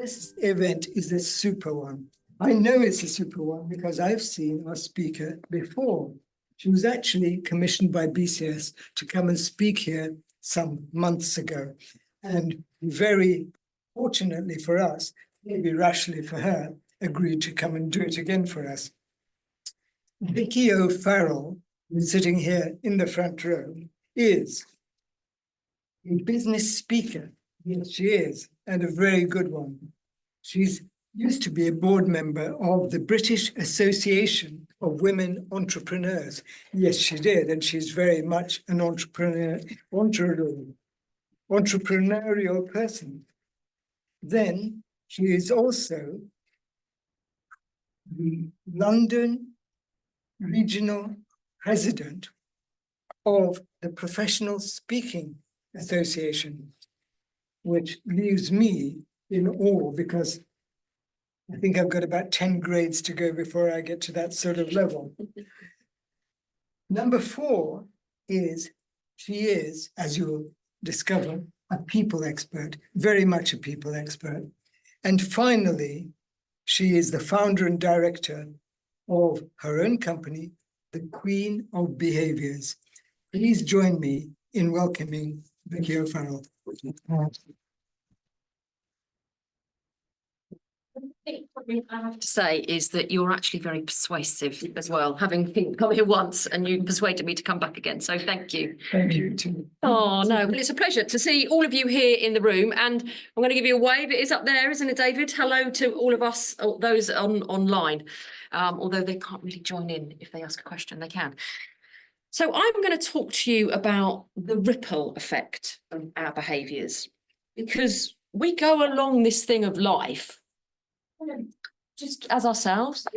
This event is a super one. I know it's a super one because I've seen our speaker before. She was actually commissioned by BCS to come and speak here some months ago. And very fortunately for us, maybe rashly for her, agreed to come and do it again for us. Vicky O'Farrell, who's sitting here in the front row, is a business speaker. Yes, she is, and a very good one. She's used to be a board member of the British Association of Women Entrepreneurs. Yes, she did, and she's very much an entrepreneurial person. Then she is also the London regional president of the Professional Speaking Association, which leaves me in awe because I think I've got about 10 grades to go before I get to that sort of level. Number 4 is she is, as you'll discover, a people expert, very much a people expert. And finally, she is the founder and director of her own company, the Queen of Behaviours. Please join me in welcoming Vicky O'Farrell. I have to say is that you're actually very persuasive as well, having come here once and you persuaded me to come back again. So thank you. Thank you too. Oh, no, well, it's a pleasure to see all of you here in the room. And I'm going to give you a wave. It is up there, isn't it, David? Hello to all of us, those online, although they can't really join in. If they ask a question, they can. So I'm going to talk to you about the ripple effect of our behaviours, because we go along this thing of life just as ourselves,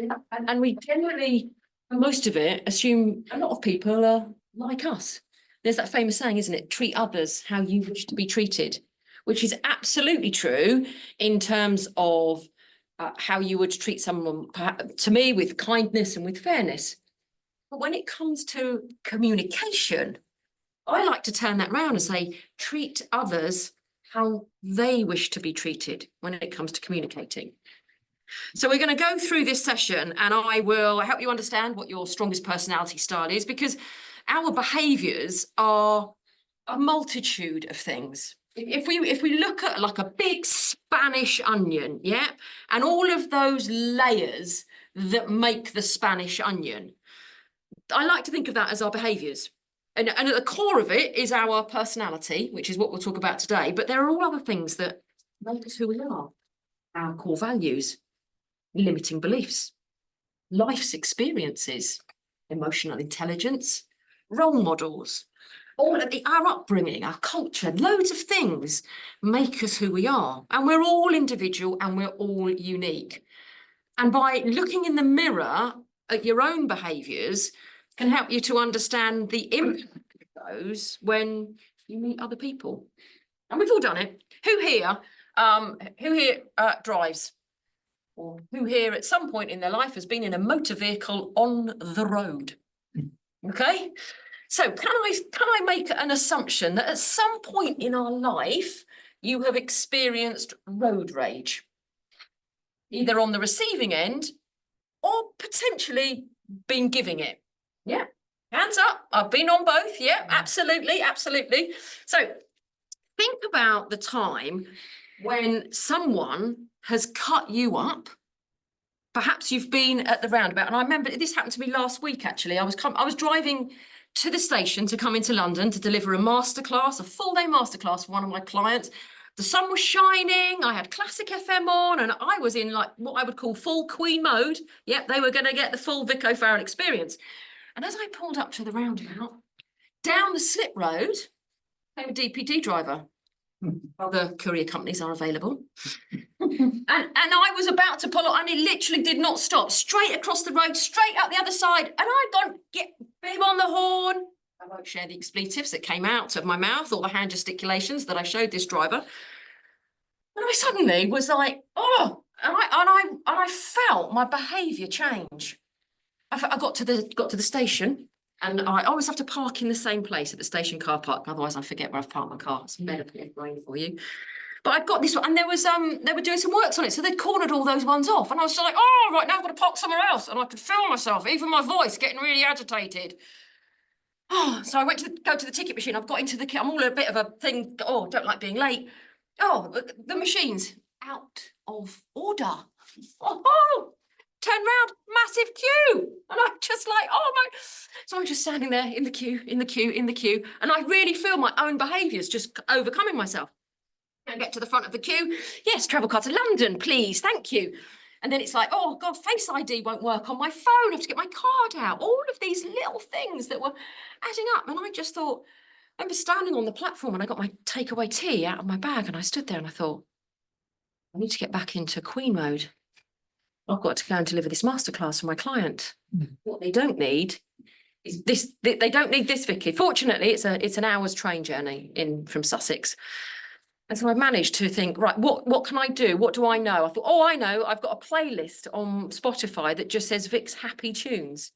and we generally, for most of it, assume a lot of people are like us. There's that famous saying, isn't it? Treat others how you wish to be treated, which is absolutely true in terms of how you would treat someone, to me, with kindness and with fairness. But when it comes to communication, I like to turn that round and say, treat others how they wish to be treated when it comes to communicating. So we're going to go through this session and I will help you understand what your strongest personality style is, because our behaviours are a multitude of things. If we look at like a big Spanish onion, yeah, and all of those layers that make the Spanish onion, I like to think of that as our behaviours. And at the core of it is our personality, which is what we'll talk about today. But there are all other things that make us who we are. Our core values, limiting beliefs, life's experiences, emotional intelligence, role models, all of our upbringing, our culture, loads of things make us who we are. And we're all individual and we're all unique. And by looking in the mirror at your own behaviours can help you to understand the impact of those when you meet other people. And we've all done it. Who here drives? Or who here at some point in their life has been in a motor vehicle on the road? Okay, so can I make an assumption that at some point in our life you have experienced road rage, either on the receiving end or potentially been giving it? Yeah, hands up. I've been on both. Yeah, absolutely, absolutely. So think about the time when someone has cut you up. Perhaps you've been at the roundabout, and I remember this happened to me last week. Actually, I was driving to the station to come into London to deliver a masterclass, a full-day masterclass for one of my clients. The sun was shining. I had classic FM on, and I was in like what I would call full Queen mode. Yep, they were going to get the full Vic O'Farrell experience. And as I pulled up to the roundabout, down the slip road came a DPD driver. Other courier companies are available. and I was about to pull up and it literally did not stop. Straight across the road, straight out the other side. And I'd gone, get bim on the horn. I won't share the expletives that came out of my mouth or the hand gesticulations that I showed this driver. And I suddenly was like, oh, and I felt my behaviour change. I got to the station. And I always have to park in the same place at the station car park. Otherwise, I forget where I've parked my car. It's medical brain for you. But I got this one, and there was they were doing some works on it, so they'd cornered all those ones off, and I was just like, oh, right, now I've got to park somewhere else, and I could feel myself, even my voice, getting really agitated. Oh, so I went to go to the ticket machine. I've got into the, I'm all a bit of a thing. Oh, don't like being late. Oh, the machine's out of order. Oh, turn round, massive queue. And I'm just like, oh my. So I'm just standing there in the queue, in the queue, in the queue. And I really feel my own behaviours just overcoming myself. I get to the front of the queue. Yes, travel card to London, please. Thank you. And then it's like, oh God, Face ID won't work on my phone. I have to get my card out. All of these little things that were adding up. And I just thought, I remember standing on the platform and I got my takeaway tea out of my bag and I stood there and I thought, I need to get back into Queen mode. I've got to go and deliver this masterclass for my client. What they don't need is this. They don't need this, Vicky. Fortunately, it's an hour's train journey from Sussex. And so I managed to think, right, what can I do? What do I know? I thought, oh, I know, I've got a playlist on Spotify that just says Vic's happy tunes.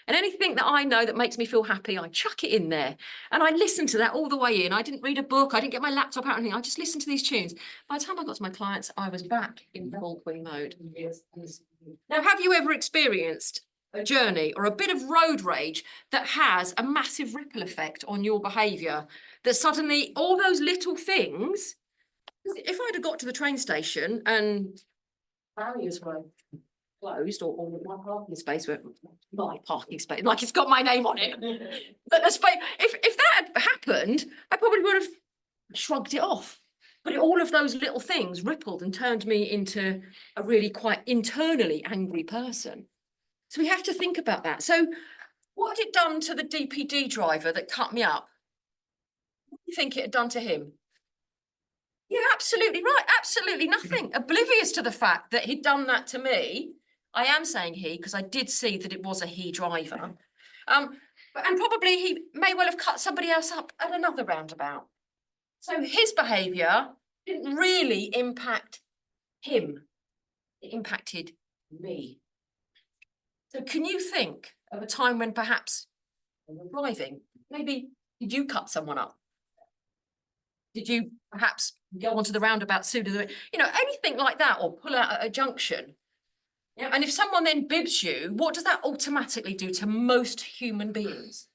And anything that I know that makes me feel happy, I chuck it in there. And I listened to that all the way in. I didn't read a book. I didn't get my laptop out or anything. I just listened to these tunes. By the time I got to my clients, I was back in full Queen mode. Now, have you ever experienced a journey or a bit of road rage that has a massive ripple effect on your behaviour? That suddenly all those little things, if I'd have got to the train station and barriers were closed or my parking space were my parking space, like it's got my name on it. But the space, if that had happened, I probably would have shrugged it off. But all of those little things rippled and turned me into a really quite internally angry person. So we have to think about that. So what had it done to the DPD driver that cut me up? What do you think it had done to him? You're absolutely right. Absolutely nothing. Oblivious to the fact that he'd done that to me. I am saying he because I did see that it was a he driver. And probably he may well have cut somebody else up at another roundabout. So his behaviour didn't really impact him. It impacted me. So can you think of a time when perhaps when you're driving, maybe did you cut someone up? Did you perhaps go onto the roundabout sooner than, anything like that, or pull out at a junction? Yeah, and if someone then bibs you, what does that automatically do to most human beings?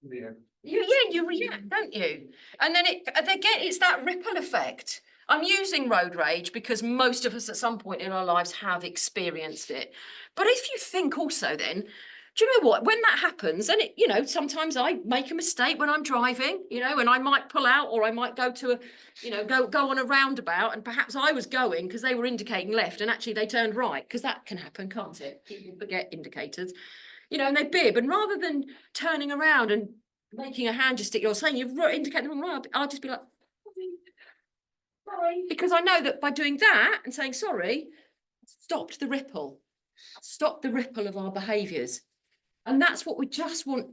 Yeah. You react, don't you? And then it's that ripple effect. I'm using road rage because most of us at some point in our lives have experienced it. But if you think also then, do you know what? When that happens, and sometimes I make a mistake when I'm driving, and I might pull out or I might go to go on a roundabout, and perhaps I was going because they were indicating left and actually they turned right, because that can happen, can't it? People forget indicators, and they bib, and rather than turning around and making a hand gesture or saying you've indicated the wrong way, I'll just be like, sorry, because I know that by doing that and saying sorry, stopped the ripple of our behaviours. And that's what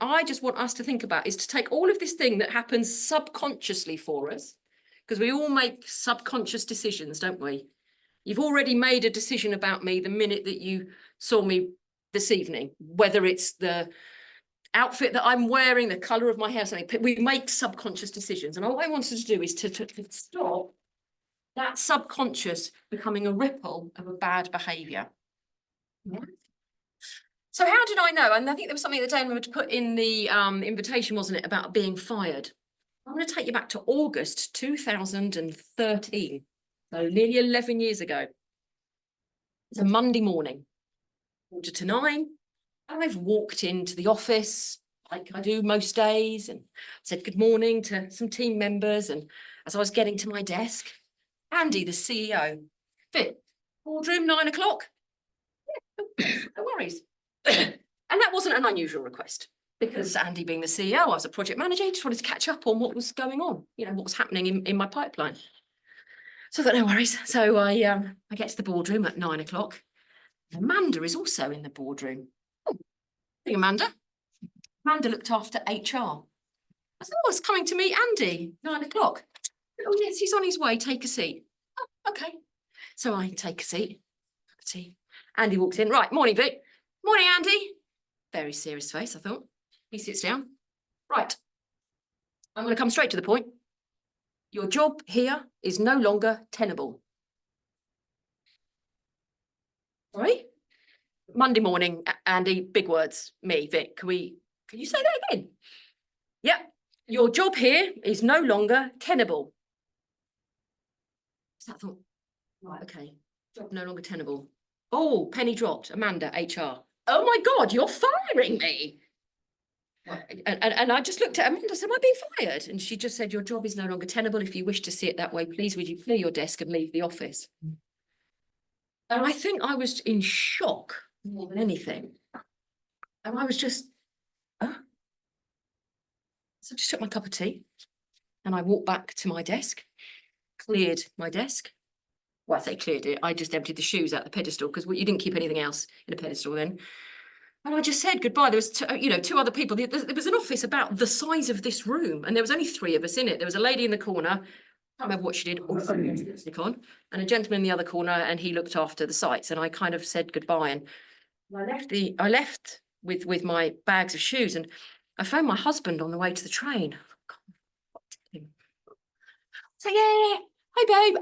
I just want us to think about, is to take all of this thing that happens subconsciously for us, because we all make subconscious decisions, don't we? You've already made a decision about me the minute that you saw me this evening, whether it's the outfit that I'm wearing, the colour of my hair, something. We make subconscious decisions. And all I wanted to do is to stop that subconscious becoming a ripple of a bad behaviour. Yeah. So how did I know? And I think there was something that Damon would put in the invitation, wasn't it, about being fired? I'm going to take you back to August 2013, so nearly 11 years ago. It's a Monday morning, 8:45, and I've walked into the office like I do most days and said good morning to some team members. And as I was getting to my desk, Andy, the CEO, Vic, boardroom 9 o'clock. Yeah, no worries. And that wasn't an unusual request, because Andy being the CEO, I was a project manager, he just wanted to catch up on what was going on, what was happening in my pipeline. So I thought, no worries. So I get to the boardroom at 9 o'clock. Amanda is also in the boardroom. Oh, hey, Amanda. Amanda looked after HR. I said, oh, it's coming to meet Andy, 9 o'clock. Oh, yes, he's on his way. Take a seat. Oh, okay. So I take a seat. Andy walks in. Right, morning, Vic. Morning, Andy. Very serious face, I thought. He sits down. Right. I'm going to come straight to the point. Your job here is no longer tenable. Sorry? Monday morning, Andy, big words, me, Vic, can you say that again? Yep. Your job here is no longer tenable. So I thought, right, okay, job no longer tenable. Oh, penny dropped, Amanda, HR. Oh my God, you're firing me. And I just looked at Amanda and said, am I being fired? And she just said, your job is no longer tenable. If you wish to see it that way, please would you clear your desk and leave the office? And I think I was in shock more than anything. And I was just, oh. So I just took my cup of tea and I walked back to my desk, cleared my desk. Well, I say cleared it, I just emptied the shoes out the pedestal because you didn't keep anything else in a pedestal then. And I just said goodbye. There was, two other people. There was an office about the size of this room, and there was only 3 of us in it. There was a lady in the corner, I can't remember what she did, lipstick on, and a gentleman in the other corner, and he looked after the sites. And I kind of said goodbye, and I left with my bags of shoes, and I phoned my husband on the way to the train. So yeah, hey babe,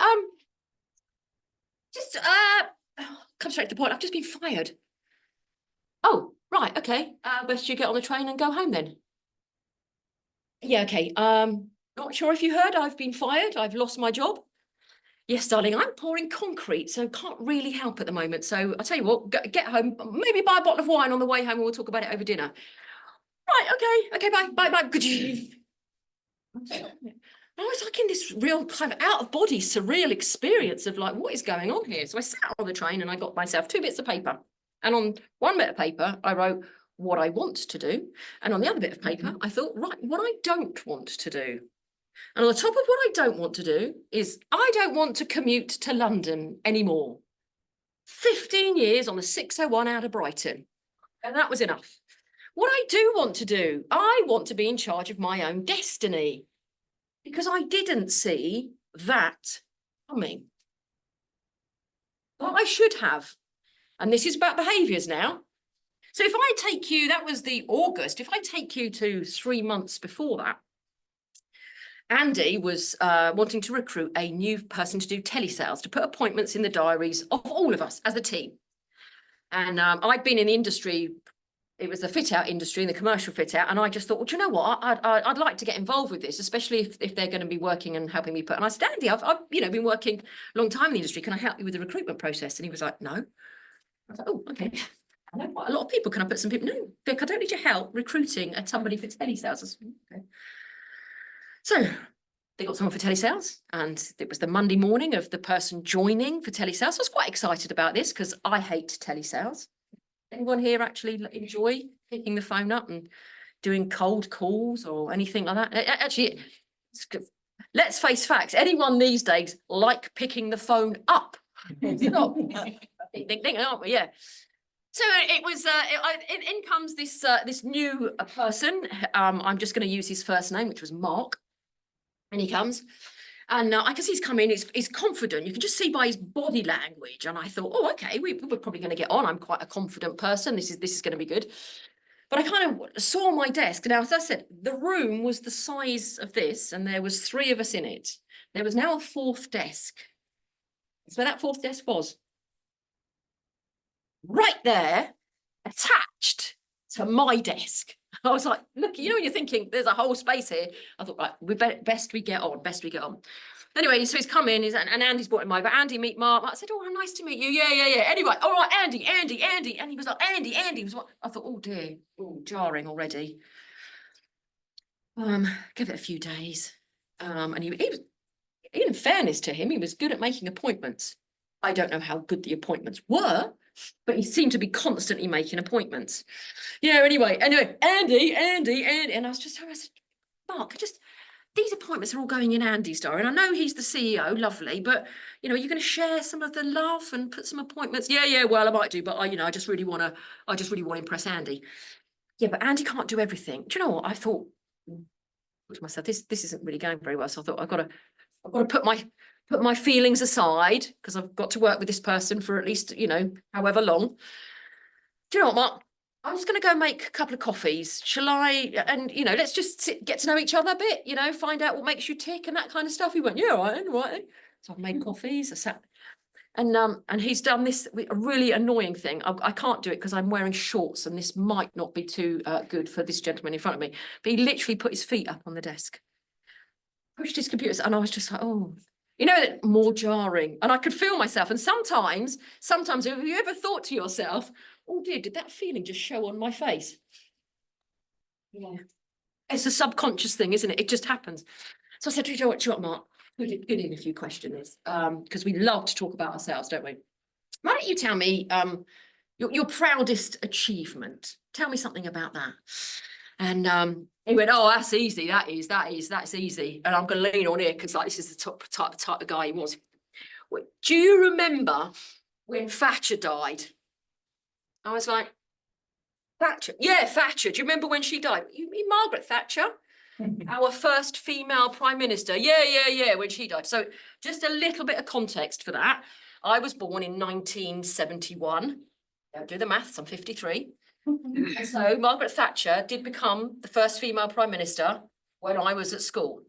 just come straight to the point. I've just been fired. Oh, right, okay. Best you get on the train and go home then. Yeah, okay. Not sure if you heard, I've been fired. I've lost my job. Yes, darling, I'm pouring concrete, so can't really help at the moment. So I'll tell you what, get home, maybe buy a bottle of wine on the way home and we'll talk about it over dinner. Right, okay, bye. I was like in this real kind of out of body, surreal experience of like, what is going on here? So I sat on the train and I got myself 2 bits of paper. And on one bit of paper, I wrote what I want to do. And on the other bit of paper, I thought, right, what I don't want to do. And on the top of what I don't want to do is I don't want to commute to London anymore. 15 years on the 601 out of Brighton. And that was enough. What I do want to do, I want to be in charge of my own destiny. Because I didn't see that coming. But I should have. And this is about behaviours now. So if I take you, that was the August, if I take you to 3 months before that, Andy was wanting to recruit a new person to do telesales, to put appointments in the diaries of all of us as a team. And I'd been in the industry, it was the fit out industry and the commercial fit out. And I just thought, well, do you know what? I'd like to get involved with this, especially if they're going to be working and helping me put. And I said, Andy, I've been working a long time in the industry. Can I help you with the recruitment process? And he was like, no. I was like, oh, okay. I know quite a lot of people. Can I put some people? No, Vic, I don't need your help recruiting somebody for telesales. I said, okay. So they got someone for telesales, and it was the Monday morning of the person joining for telesales. I was quite excited about this because I hate telesales. Anyone here actually enjoy picking the phone up and doing cold calls or anything like that? Actually, let's face facts. Anyone these days like picking the phone up? It's not. Ding, aren't we? Yeah. So it was. In comes this new person. I'm just going to use his first name, which was Mark. And he comes, and I can see he's coming. He's confident. You can just see by his body language. And I thought, oh, okay, we're probably going to get on. I'm quite a confident person. This is going to be good. But I kind of saw my desk. Now, as I said, the room was the size of this, and there was 3 of us in it. There was now a 4th desk. That's where that 4th desk was. Right there, attached to my desk. I was like, look, when you're thinking there's a whole space here. I thought, right, best we get on. Anyway, so he's come in, and Andy's brought him over. Andy, meet Mark. I said, oh, nice to meet you. Yeah. Anyway, all right, Andy. And he was like, Andy. Was what? I thought, oh dear, jarring already. Give it a few days. And he was, in fairness to him, he was good at making appointments. I don't know how good the appointments were, but he seemed to be constantly making appointments. Anyway, Andy, and I said, Mark, these appointments are all going in Andy's diary. And I know he's the CEO, lovely, but you're going to share some of the love and put some appointments. Yeah, well, I might do, but I just really want to impress Andy. Yeah, but Andy can't do everything. Do you know what? I thought to myself, this isn't really going very well. So I thought I've got to put my feelings aside because I've got to work with this person for at least, however long. Do you know what, Mark? I'm just going to go make a couple of coffees. Shall I? And, you know, let's just get to know each other a bit, you know, find out what makes you tick and that kind of stuff. He went, yeah, right, right. So I've made coffees. I sat, and he's done this a really annoying thing. I can't do it because I'm wearing shorts and this might not be too good for this gentleman in front of me. But he literally put his feet up on the desk, pushed his computers, and I was just like, oh, you know, more jarring. And I could feel myself. And sometimes, have you ever thought to yourself, oh dear, did that feeling just show on my face? Yeah. It's a subconscious thing, isn't it? It just happens. So I said, do you know what, Mark? Good in if you question this, because we love to talk about ourselves, don't we? Why don't you tell me your proudest achievement? Tell me something about that. And he went, oh, that's easy. That's easy. And I'm going to lean on here because like this is the type of guy he was. Do you remember when Thatcher died? I was like, Thatcher? Yeah, Thatcher. Do you remember when she died? You mean Margaret Thatcher? Our first female prime minister. Yeah, when she died. So just a little bit of context for that. I was born in 1971. Don't do the maths, I'm 53. And so Margaret Thatcher did become the first female prime minister when I was at school.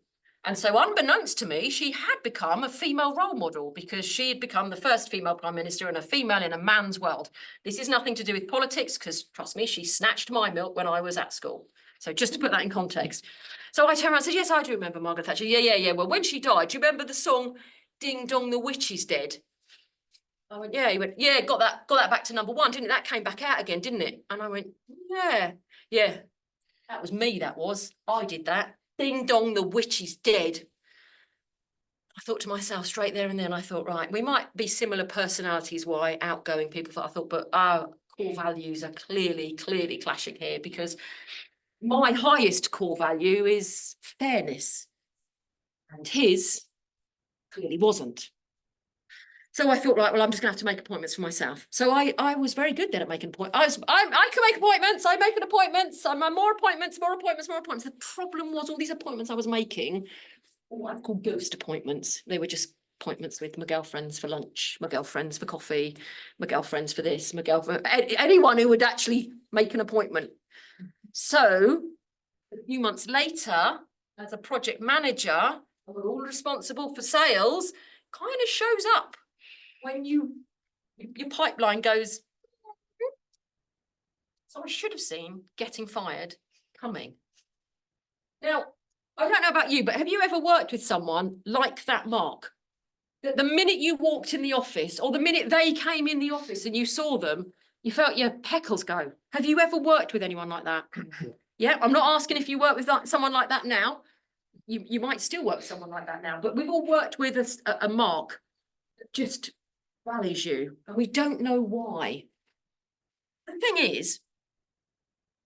And so unbeknownst to me, she had become a female role model because she had become the first female prime minister and a female in a man's world. This is nothing to do with politics because, trust me, she snatched my milk when I was at school. So just to put that in context. So I turned around and said, yes, I do remember Margaret Thatcher. Yeah. Well, when she died, do you remember the song, Ding Dong, the Witch is Dead? I went, yeah. He went, yeah, got that back to #1, didn't it? That came back out again, didn't it? And I went, yeah. That was me, that was. I did that. Ding Dong, the Witch is Dead. I thought to myself straight there and then, I thought, right, we might be similar personalities, why outgoing people, I thought, but our core values are clearly clashing here because my highest core value is fairness, and his clearly wasn't. So I thought, right, well, I'm just going to have to make appointments for myself. So I was very good then at making appointments. I can make appointments. I make appointments. I'm more appointments. The problem was all these appointments I was making, what I've called ghost appointments. They were just appointments with my girlfriends for lunch, my girlfriends for coffee, my girlfriends for this, my girlfriend, anyone who would actually make an appointment. So a few months later, as a project manager, we're all responsible for sales, kind of shows up when your pipeline goes. So I should have seen getting fired coming. Now, I don't know about you, but have you ever worked with someone like that, Mark? That the minute you walked in the office or the minute they came in the office and you saw them, you felt your peckles go. Have you ever worked with anyone like that? Yeah, I'm not asking if you work with someone like that now. You might still work with someone like that now, but we've all worked with a Mark that just rallies you, and we don't know why. The thing is,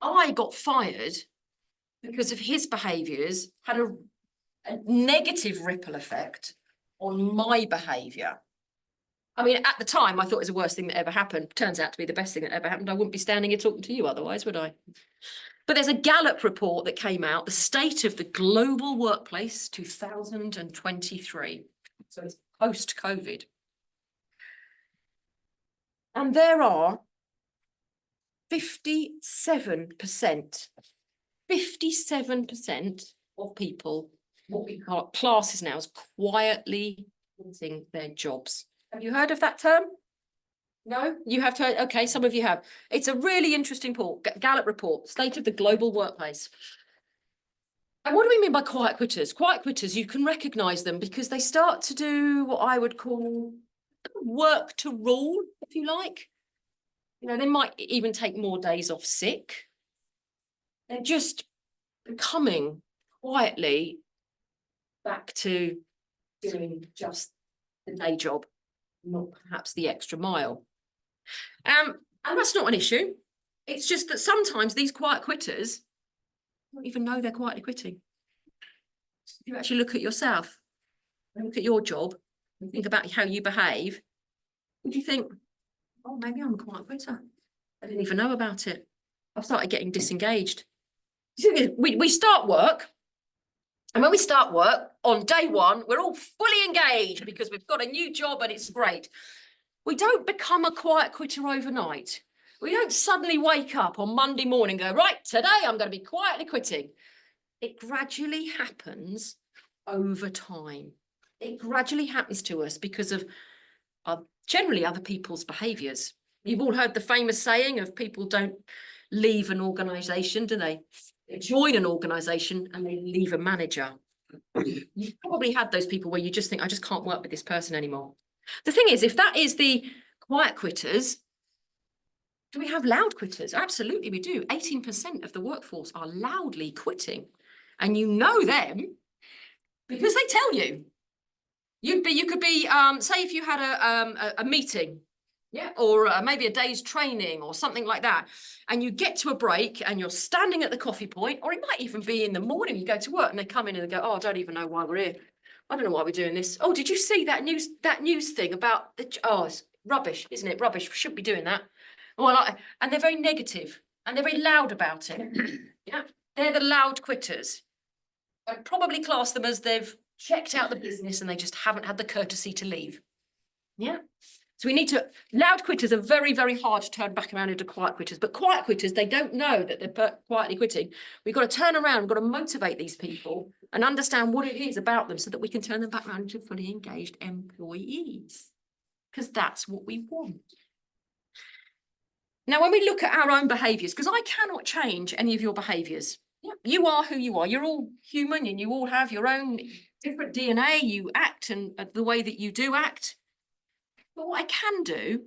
I got fired because of his behaviours had a negative ripple effect on my behaviour. I mean, at the time, I thought it was the worst thing that ever happened. Turns out to be the best thing that ever happened. I wouldn't be standing here talking to you otherwise, would I? But there's a Gallup report that came out, the State of the Global Workplace 2023. So it's post-COVID. And there are 57% of people, what we call classes now, as quietly losing their jobs. Have you heard of that term? No, you have to. Okay, some of you have. It's a really interesting report, Gallup report, State of the Global Workplace. And what do we mean by quiet quitters? Quiet quitters, you can recognise them because they start to do what I would call work to rule, if you like. You know, they might even take more days off sick. They're just coming quietly back to doing just the day job, not perhaps the extra mile. And that's not an issue. It's just that sometimes these quiet quitters don't even know they're quietly quitting. If you actually look at yourself, look at your job, and think about how you behave, would you think, oh, maybe I'm a quiet quitter. I didn't even know about it. I've started getting disengaged. We start work, and when we start work on day one, we're all fully engaged because we've got a new job and it's great. We don't become a quiet quitter overnight. We don't suddenly wake up on Monday morning and go, right, today I'm going to be quietly quitting. It gradually happens over time. It gradually happens to us because of generally other people's behaviours. You've all heard the famous saying of people don't leave an organisation, do they? They join an organisation and they leave a manager. You've probably had those people where you just think, I just can't work with this person anymore. The thing is, if that is the quiet quitters, do we have loud quitters? Absolutely, we do. 18% of the workforce are loudly quitting. And you know them because they tell you. You could be, say if you had a meeting, yeah, or maybe a day's training or something like that, and you get to a break and you're standing at the coffee point, or it might even be in the morning, you go to work and they come in and they go, oh, I don't even know why we're here. I don't know why we're doing this. Oh, did you see that news thing about the, oh, it's rubbish, isn't it? Rubbish, we shouldn't be doing that. Well, and they're very negative and they're very loud about it. Yeah, they're the loud quitters. I'd probably class them as they've checked out the business and they just haven't had the courtesy to leave. Yeah. So we need to, loud quitters are very, very hard to turn back around into quiet quitters, but quiet quitters, they don't know that they're quietly quitting. We've got to turn around, we've got to motivate these people and understand what it is about them so that we can turn them back around into fully engaged employees, because that's what we want. Now, when we look at our own behaviours, because I cannot change any of your behaviours. Yeah, you are who you are. You're all human and you all have your own different DNA. You act and the way that you do act. But what I can do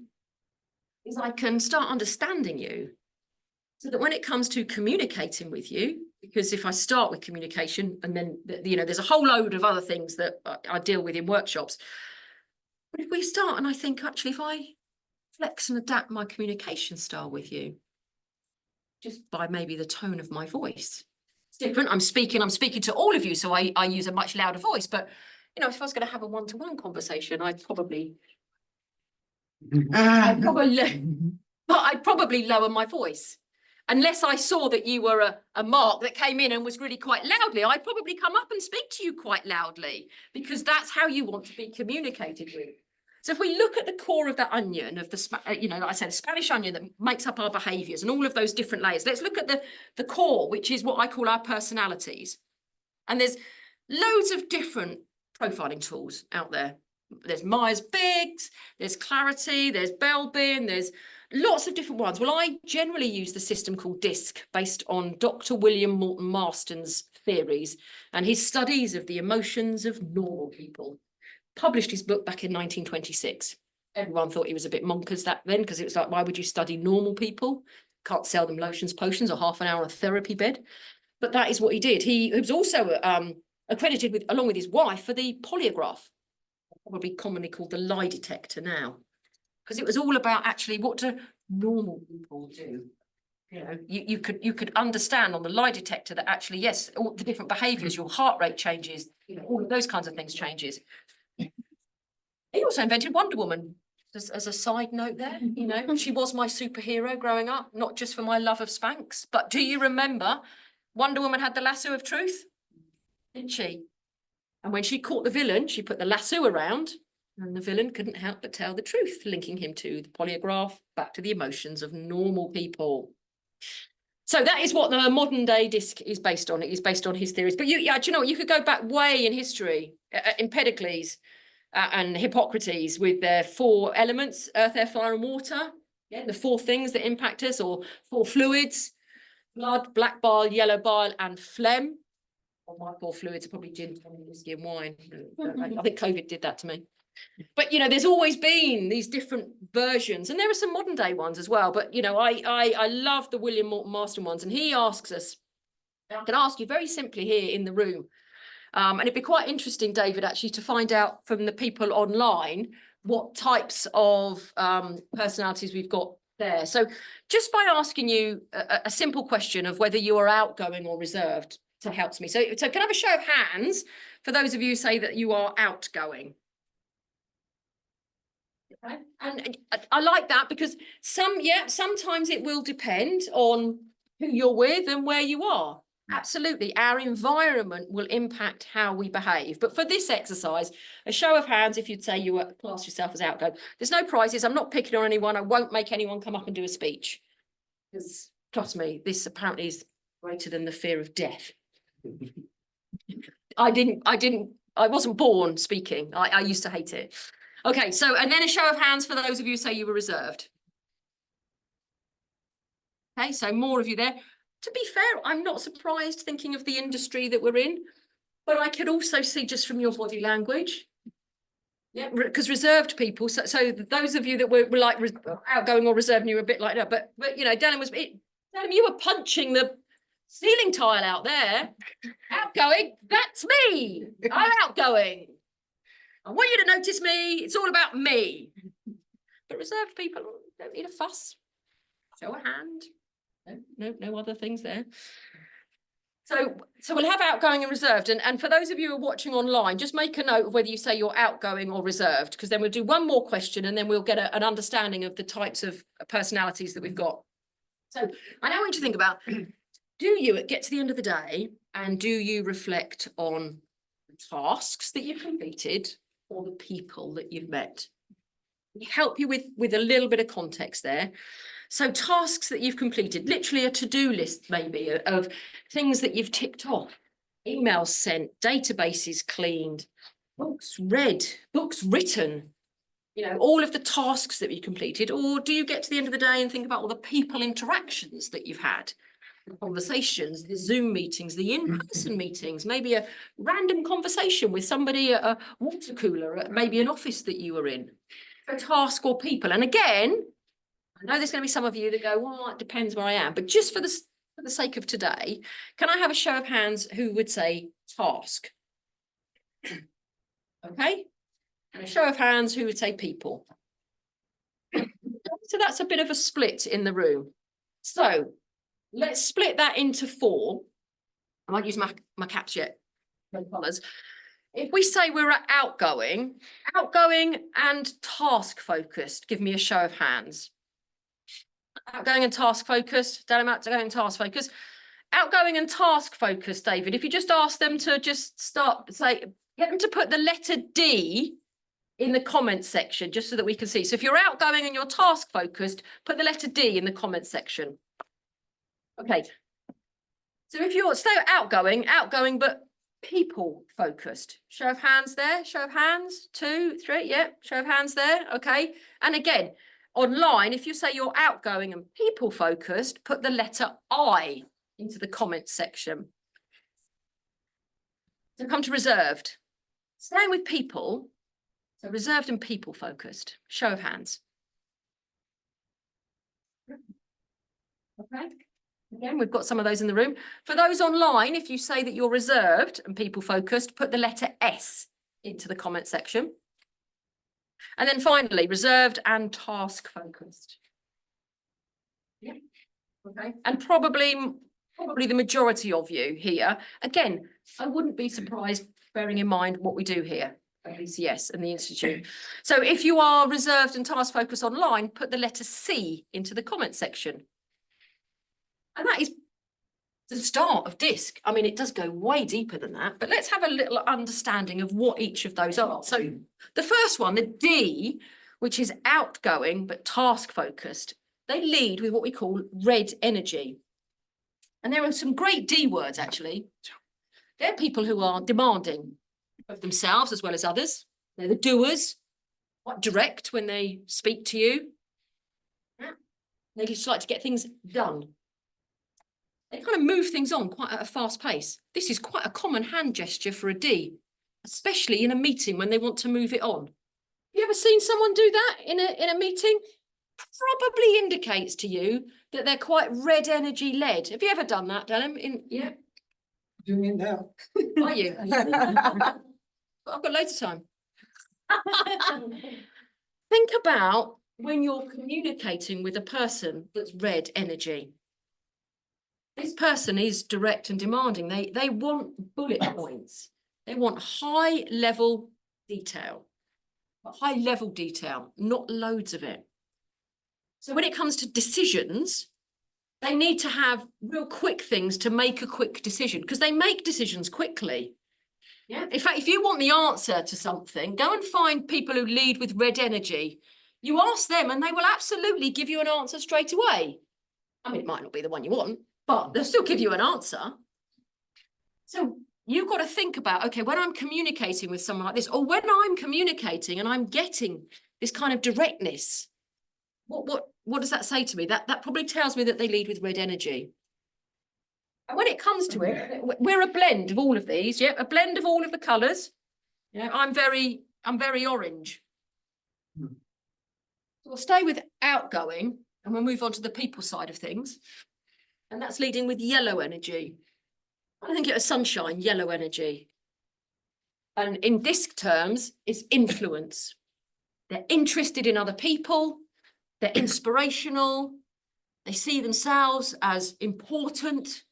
is I can start understanding you so that when it comes to communicating with you, because if I start with communication and then, you know, there's a whole load of other things that I deal with in workshops. But if we start and I think, actually, if I flex and adapt my communication style with you, just by maybe the tone of my voice, it's different. I'm speaking to all of you, so I use a much louder voice. But, you know, if I was going to have a one-to-one conversation, I'd probably lower my voice. Unless I saw that you were a mark that came in and was really quite loudly, I'd probably come up and speak to you quite loudly, because that's how you want to be communicated with. So if we look at the core of that onion, of the, you know, like I said, the Spanish onion that makes up our behaviours and all of those different layers, let's look at the core, which is what I call our personalities. And there's loads of different profiling tools out there. There's Myers-Briggs, there's Clarity, there's Belbin, there's lots of different ones. Well, I generally use the system called DISC, based on Dr. William Morton Marston's theories and his studies of the emotions of normal people. Published his book back in 1926. Everyone thought he was a bit monkers then, because it was like, why would you study normal people? Can't sell them lotions, potions, or half an hour on a therapy bed. But that is what he did. He was also accredited with, along with his wife, for the polygraph, probably commonly called the lie detector now, because it was all about actually what do normal people do. You know, you could understand on the lie detector that actually, yes, all the different behaviours, your heart rate changes, you know, all of those kinds of things changes. He also invented Wonder Woman, as a side note there. You know, she was my superhero growing up, not just for my love of Spanx, but do you remember Wonder Woman had the lasso of truth, didn't she? And when she caught the villain, she put the lasso around and the villain couldn't help but tell the truth, linking him to the polygraph, back to the emotions of normal people. So that is what the modern day DISC is based on. It is based on his theories. But do you know what? You could go back way in history, Empedocles and Hippocrates with their 4 elements, earth, air, fire and water. Yeah, the 4 things that impact us, or 4 fluids: blood, black bile, yellow bile and phlegm. Well, my 4 fluids are probably gin, tonic, whiskey and wine. I think COVID did that to me. But, you know, there's always been these different versions, and there are some modern day ones as well. But, you know, I love the William Morton Marston ones, and he asks us, I can ask you very simply here in the room, and it'd be quite interesting, David, actually, to find out from the people online what types of personalities we've got there. So just by asking you a simple question of whether you are outgoing or reserved, to helps me. So can I have a show of hands for those of you who say that you are outgoing? Okay. And I like that, because sometimes it will depend on who you're with and where you are. Absolutely. Our environment will impact how we behave. But for this exercise, a show of hands, if you'd say you were class yourself as outgoing, there's no prizes. I'm not picking on anyone. I won't make anyone come up and do a speech. Because trust me, this apparently is greater than the fear of death. I wasn't born speaking. I used to hate it. Okay, so, and then a show of hands for those of you who say you were reserved. Okay, so more of you there. To be fair, I'm not surprised thinking of the industry that we're in, but I could also see just from your body language. Yeah, because reserved people, so those of you that were like outgoing or reserved, and you were a bit like that, but you know, Dylan, you were punching the ceiling tile out there. Outgoing, that's me. I'm outgoing. I want you to notice me. It's all about me. But reserved people don't need a fuss. Show a hand. No other things there. So we'll have outgoing and reserved. And for those of you who are watching online, just make a note of whether you say you're outgoing or reserved, because then we'll do one more question and then we'll get an understanding of the types of personalities that we've got. So I now want you to think about, do you get to the end of the day and do you reflect on the tasks that you've completed or the people that you've met? Help you with a little bit of context there. So tasks that you've completed, literally a to-do list maybe of things that you've ticked off, emails sent, databases cleaned, books read, books written, you know, all of the tasks that you completed. Or do you get to the end of the day and think about all the people interactions that you've had, the conversations, the Zoom meetings, the in-person meetings, maybe a random conversation with somebody at a water cooler at maybe an office that you were in, a task or people. And again, I know there's going to be some of you that go, well, it depends where I am. But just for the sake of today, can I have a show of hands who would say task? Okay. And a show of hands who would say people. So that's a bit of a split in the room. So let's split that into 4. I might use my caps yet, no colours. If we say we're outgoing and task focused, give me a show of hands. Outgoing and task focused, outgoing and task focused. Outgoing and task focused, David, if you just ask them to just get them to put the letter D in the comments section, just so that we can see. So if you're outgoing and you're task focused, put the letter D in the comments section. Okay. So if you're outgoing, but people focused. Show of hands there, show of hands, 2, 3, yeah, show of hands there, okay. And again, online, if you say you're outgoing and people focused, put the letter I into the comments section. So come to reserved. Staying with people, so reserved and people focused. Show of hands. Okay. Again, we've got some of those in the room. For those online, if you say that you're reserved and people focused, put the letter S into the comment section. And then finally, reserved and task focused. Yeah. Okay. And probably the majority of you here, again, I wouldn't be surprised bearing in mind what we do here at BCS and the Institute. So if you are reserved and task focused online, put the letter C into the comment section. And that is the start of DISC. I mean, it does go way deeper than that, but let's have a little understanding of what each of those are. So the first one, the D, which is outgoing but task focused, they lead with what we call red energy. And there are some great D words, actually. They're people who are demanding of themselves as well as others. They're the doers, quite direct when they speak to you. They just like to get things done. They kind of move things on quite at a fast pace. This is quite a common hand gesture for a D, especially in a meeting when they want to move it on. Have you ever seen someone do that in a meeting? Probably indicates to you that they're quite red energy led. Have you ever done that, Dylan? Yeah. Doing it now. Are you? I've got loads of time. Think about when you're communicating with a person that's red energy. This person is direct and demanding. They want bullet points. They want high level detail. High level detail, not loads of it. So when it comes to decisions, They need to have real quick things to make a quick decision because they make decisions quickly. Yeah. In fact, if you want the answer to something, go and find people who lead with red energy. You ask them and they will absolutely give you an answer straight away. I mean, it might not be the one you want, but they'll still give you an answer. So you've got to think about, okay, when I'm communicating with someone like this, or when I'm communicating and I'm getting this kind of directness, what does that say to me? That probably tells me that they lead with red energy. And when it comes to it, we're a blend of all of these, yeah, a blend of all of the colours. You know, I'm very orange. So we'll stay with outgoing and we'll move on to the people side of things. And that's leading with yellow energy. I think it was sunshine, yellow energy. And in disc terms, it's influence. They're interested in other people. They're inspirational. They see themselves as important.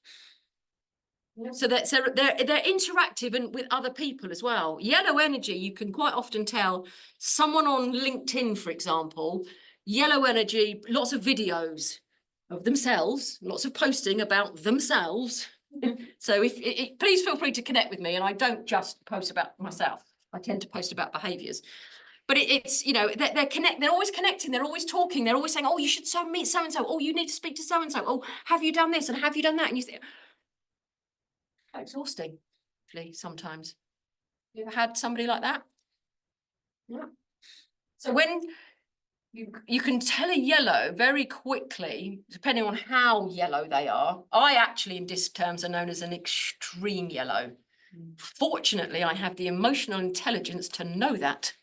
So they're interactive and with other people as well. Yellow energy, you can quite often tell someone on LinkedIn, for example, yellow energy, lots of videos of themselves, lots of posting about themselves. So please feel free to connect with me. And I don't just post about myself. I tend to post about behaviours. But it's, you know, they're always connecting, they're always talking, they're always saying, oh, you should meet so-and-so. Oh, you need to speak to so-and-so. Oh, have you done this and have you done that? And you think, exhausting, actually, sometimes. You ever had somebody like that? Yeah. So when you can tell a yellow very quickly, depending on how yellow they are. I actually, in disc terms, are known as an extreme yellow. Fortunately, I have the emotional intelligence to know that.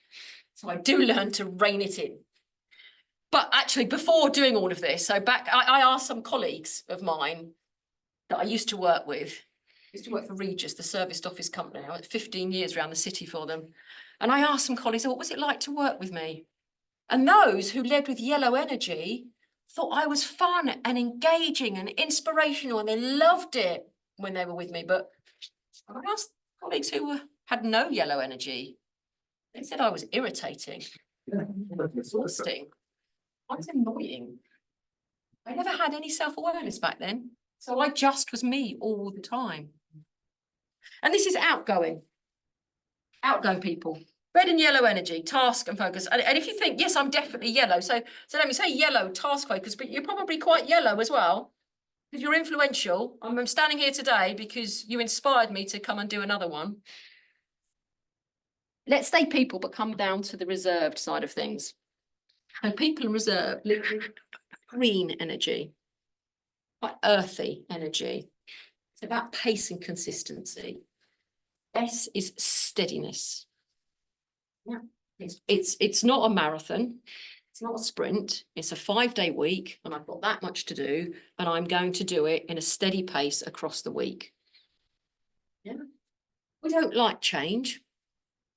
So I do learn to rein it in. But actually, before doing all of this, so I asked some colleagues of mine that I used to work with. I used to work for Regis, the serviced office company. I worked 15 years around the city for them. And I asked some colleagues, what was it like to work with me? And those who led with yellow energy thought I was fun and engaging and inspirational, and they loved it when they were with me. But I asked colleagues who had no yellow energy, they said I was irritating, exhausting, I was annoying. I never had any self-awareness back then. So I just was me all the time. And this is outgoing people. Red and yellow energy, task and focus. And if you think, yes, I'm definitely yellow. So let me say yellow, task focus, but you're probably quite yellow as well. Because you're influential. I'm standing here today because you inspired me to come and do another one. Let's stay people, but come down to the reserved side of things. And people and reserved, green energy, quite earthy energy. It's about pace and consistency. S is steadiness. Yeah. It's not a marathon. It's not a sprint. It's a 5-day week, and I've got that much to do, and I'm going to do it in a steady pace across the week. Yeah. We don't like change.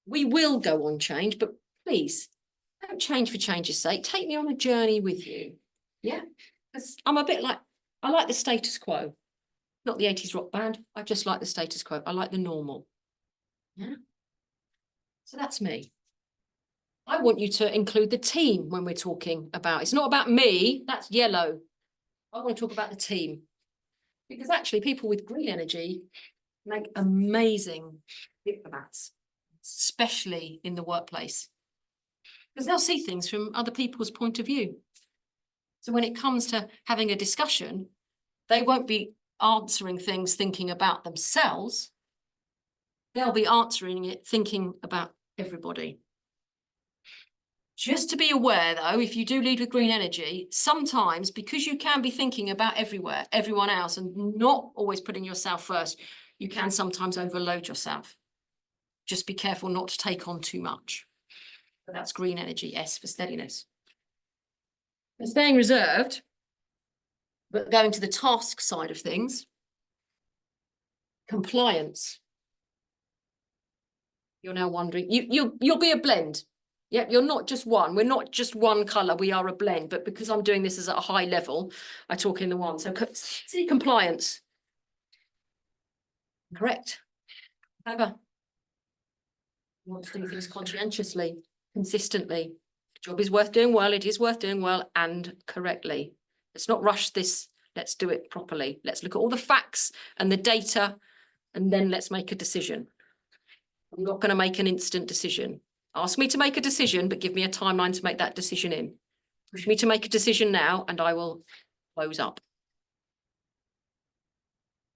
We will go on change, but please don't change for change's sake. Take me on a journey with you. Yeah. Because I'm a bit like, I like the status quo, not the 80s rock band. I just like the status quo. I like the normal. Yeah. So that's me. I want you to include the team when we're talking about, it's not about me, that's yellow. I want to talk about the team. Because actually people with green energy make amazing diplomats, especially in the workplace. Because they'll see things from other people's point of view. So when it comes to having a discussion, they won't be answering things thinking about themselves. They'll be answering it thinking about everybody. Just to be aware, though, if you do lead with green energy, sometimes because you can be thinking about everyone else, and not always putting yourself first, you can sometimes overload yourself. Just be careful not to take on too much. But that's green energy, S for steadiness. And staying reserved, but going to the task side of things, compliance. You're now wondering, you'll be a blend. Yeah, you're not just one. We're not just one colour. We are a blend. But because I'm doing this as at a high level, I talk in the one. So see compliance. Correct. However, you want to do things conscientiously, consistently. The job is worth doing well. It is worth doing well and correctly. Let's not rush this Let's do it properly. Let's look at all the facts and the data, and then let's make a decision. I'm not going to make an instant decision. Ask me to make a decision, but give me a timeline to make that decision in. Push me to make a decision now, and I will close up.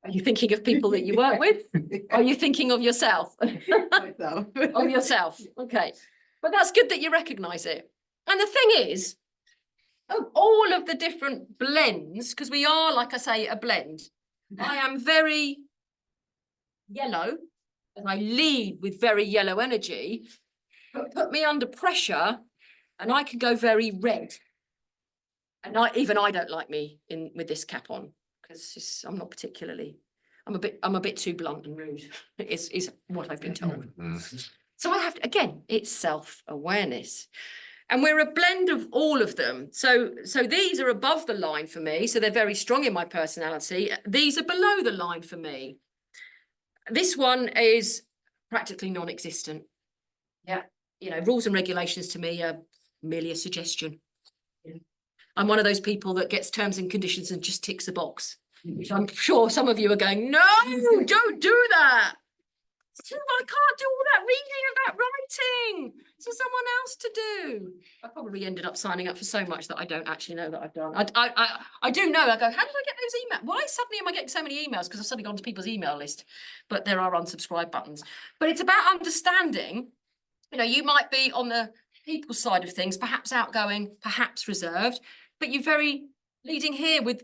Are you thinking of people that you work with? Are you thinking of yourself? Myself. Of yourself. Okay. But that's good that you recognise it. And the thing is, of all of the different blends, because we are, like I say, a blend, I am very yellow, and I lead with very yellow energy, but put me under pressure and I can go very red. And even I don't like me with this cap on, because I'm not particularly, I'm a bit too blunt and rude, is what I've been told. So I have to, again, it's self-awareness. And we're a blend of all of them. So these are above the line for me. So they're very strong in my personality. These are below the line for me. This one is practically non-existent. Yeah. You know, rules and regulations to me are merely a suggestion. I'm one of those people that gets terms and conditions and just ticks the box, which I'm sure some of you are going, no, don't do that. I can't do all that reading and that writing. So someone else to do. I probably ended up signing up for so much that I don't actually know that I've done. I do know. I go, how did I get those emails? Why suddenly am I getting so many emails? Because I've suddenly gone to people's email list. But there are unsubscribe buttons. But it's about understanding. You know, you might be on the people side of things, perhaps outgoing, perhaps reserved, but you're very leading here with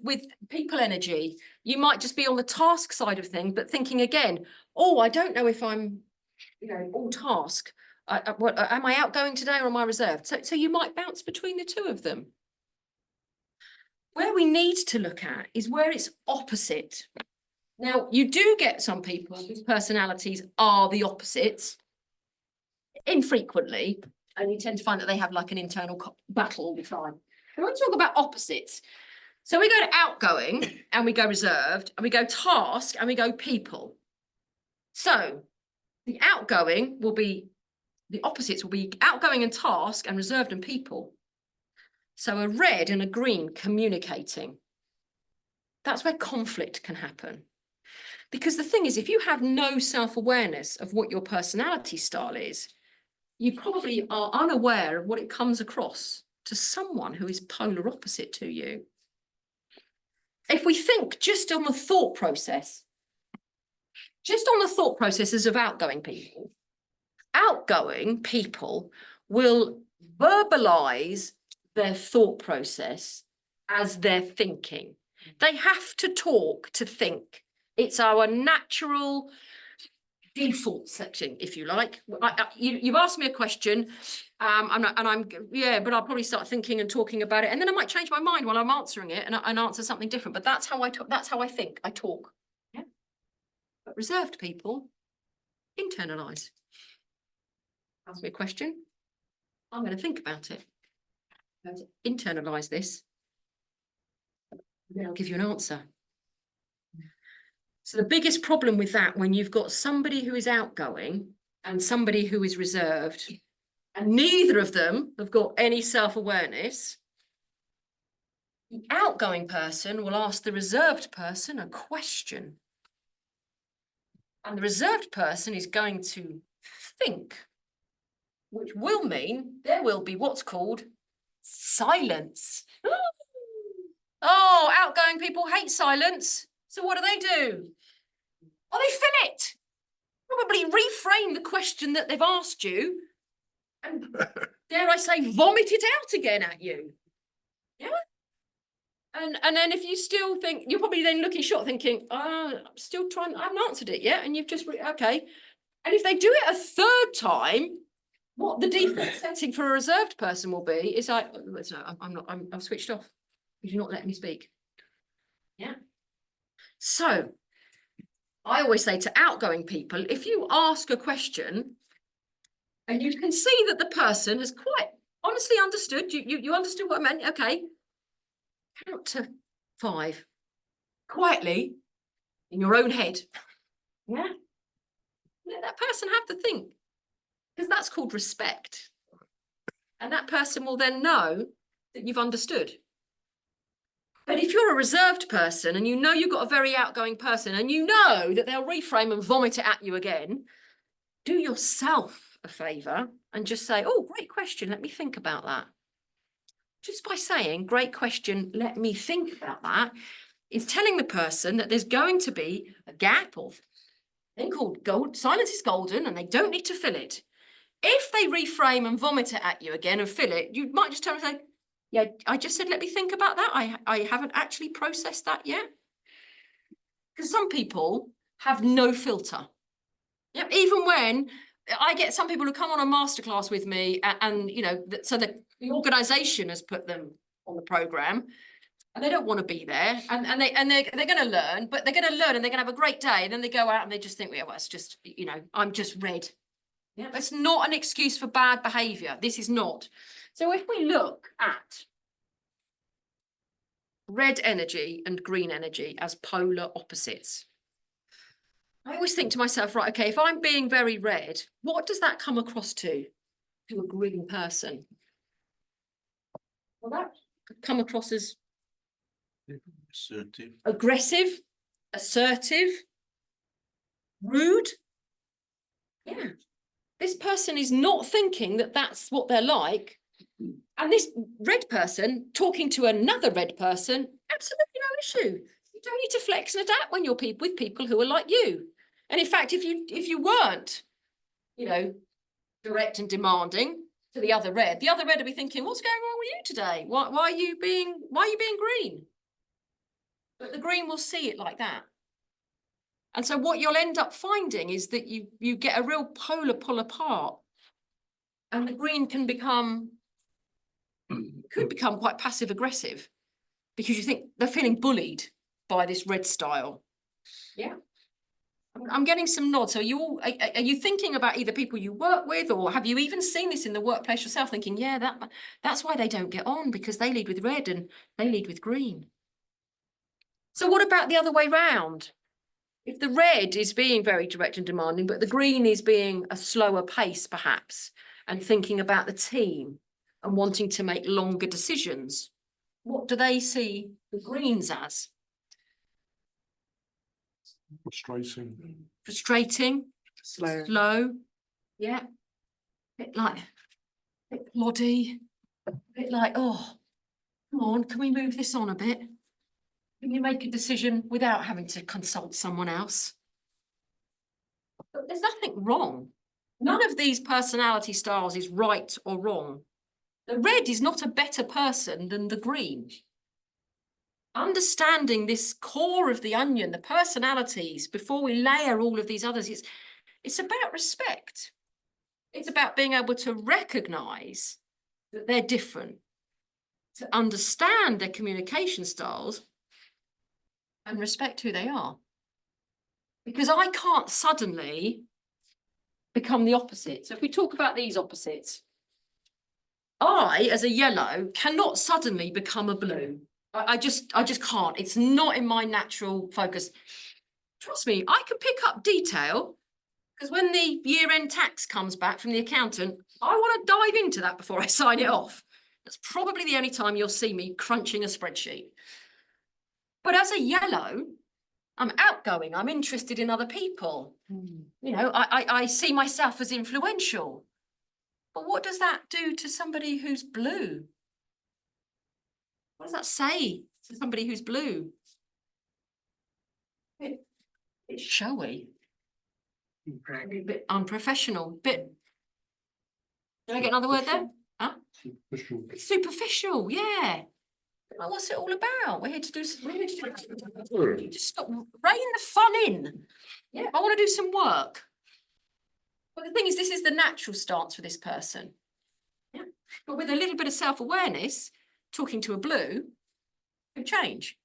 people energy. You might just be on the task side of things, but thinking again, oh, I don't know if I'm, you know, all task. Am I outgoing today or am I reserved? So you might bounce between the two of them. Where we need to look at is where it's opposite. Now, you do get some people whose personalities are the opposites, infrequently, and you tend to find that they have like an internal battle all the time. I want to talk about opposites. So we go to outgoing and we go reserved and we go task and we go people. So the outgoing will be, the opposites will be outgoing and task and reserved and people. So a red and a green communicating. That's where conflict can happen. Because the thing is, if you have no self-awareness of what your personality style is, you probably are unaware of what it comes across to someone who is polar opposite to you. If we think just on the thought process, of outgoing people will verbalize their thought process as they're thinking. They have to talk to think. It's our natural default setting, if you like. You've asked me a question, but I'll probably start thinking and talking about it, and then I might change my mind while I'm answering it and answer something different. But that's how I talk. That's how I think. I talk. Yeah. But reserved people internalize. Ask me a question. I'm going to think about it. I'm going to internalize this. Then I'll give you an answer. So the biggest problem with that, when you've got somebody who is outgoing and somebody who is reserved, and neither of them have got any self-awareness, the outgoing person will ask the reserved person a question. And the reserved person is going to think, which will mean there will be what's called silence. Oh, outgoing people hate silence. So what do? Oh, they fill it. Probably reframe the question that they've asked you and, dare I say, vomit it out again at you. Yeah. And then if you still think, you're probably then looking short thinking, I'm still trying, I haven't answered it yet. And you've just, okay. And if they do it a third time, what the default setting for a reserved person will be is like, I'm switched off. You're not letting me speak. Yeah. So I always say to outgoing people, if you ask a question and you can see that the person has quite honestly understood, you understood what I meant, okay, count to 5 quietly in your own head. Yeah. Let that person have the think, because that's called respect. And that person will then know that you've understood. But if you're a reserved person and you know you've got a very outgoing person and you know that they'll reframe and vomit it at you again, do yourself a favour and just say, oh, great question, let me think about that. Just by saying, great question, let me think about that, is telling the person that there's going to be a gap of thing called gold. Silence is golden and they don't need to fill it. If they reframe and vomit it at you again and fill it, you might just turn and say, yeah, I just said, let me think about that. I haven't actually processed that yet. Because some people have no filter. Yeah, even when I get some people who come on a masterclass with me and you know, so the organisation has put them on the programme and they don't want to be there and they're going to learn, but they're going to learn and they're going to have a great day. And then they go out and they just think, well, it's just, you know, I'm just red. Yeah, that's not an excuse for bad behaviour. This is not. So if we look at red energy and green energy as polar opposites, I always think to myself, right, okay, if I'm being very red, what does that come across to a green person? Well, that could come across as assertive, aggressive, assertive, rude. Yeah. This person is not thinking that that's what they're like. And this red person talking to another red person, absolutely no issue. You don't need to flex and adapt when you're with people who are like you. And in fact, if you weren't, you know, direct and demanding to the other red would be thinking, what's going on with you today? Why are you being green? But the green will see it like that. And so what you'll end up finding is that you get a real polar pull apart. And the green could become quite passive aggressive because you think they're feeling bullied by this red style. Yeah. I'm getting some nods. So are you thinking about either people you work with, or have you even seen this in the workplace yourself, thinking, yeah, that's why they don't get on, because they lead with red and they lead with green. So what about the other way round? If the red is being very direct and demanding, but the green is being a slower pace, perhaps, and thinking about the team and wanting to make longer decisions, what do they see the greens as? Frustrating, slow, yeah, bit ploddy, a bit like, oh, come on, can we move this on a bit? Can you make a decision without having to consult someone else? But there's nothing wrong. None of these personality styles is right or wrong. The red is not a better person than the green. Understanding this core of the onion, the personalities, before we layer all of these others, it's about respect. It's about being able to recognise that they're different, to understand their communication styles and respect who they are. Because I can't suddenly become the opposite. So if we talk about these opposites, I, as a yellow, cannot suddenly become a blue. I just can't. It's not in my natural focus. Trust me, I can pick up detail, because when the year-end tax comes back from the accountant, I want to dive into that before I sign it off. That's probably the only time you'll see me crunching a spreadsheet. But as a yellow, I'm outgoing. I'm interested in other people. You know, I see myself as influential. But what does that do to somebody who's blue? What does that say to somebody who's blue? It's showy. A bit unprofessional. Did I get another word there? Huh? Superficial. Superficial, yeah. Well, what's it all about? We're here to just stop, rein the fun in. Yeah, I want to do some work. But the thing is, this is the natural stance for this person. Yeah. But with a little bit of self-awareness, talking to a blue could change.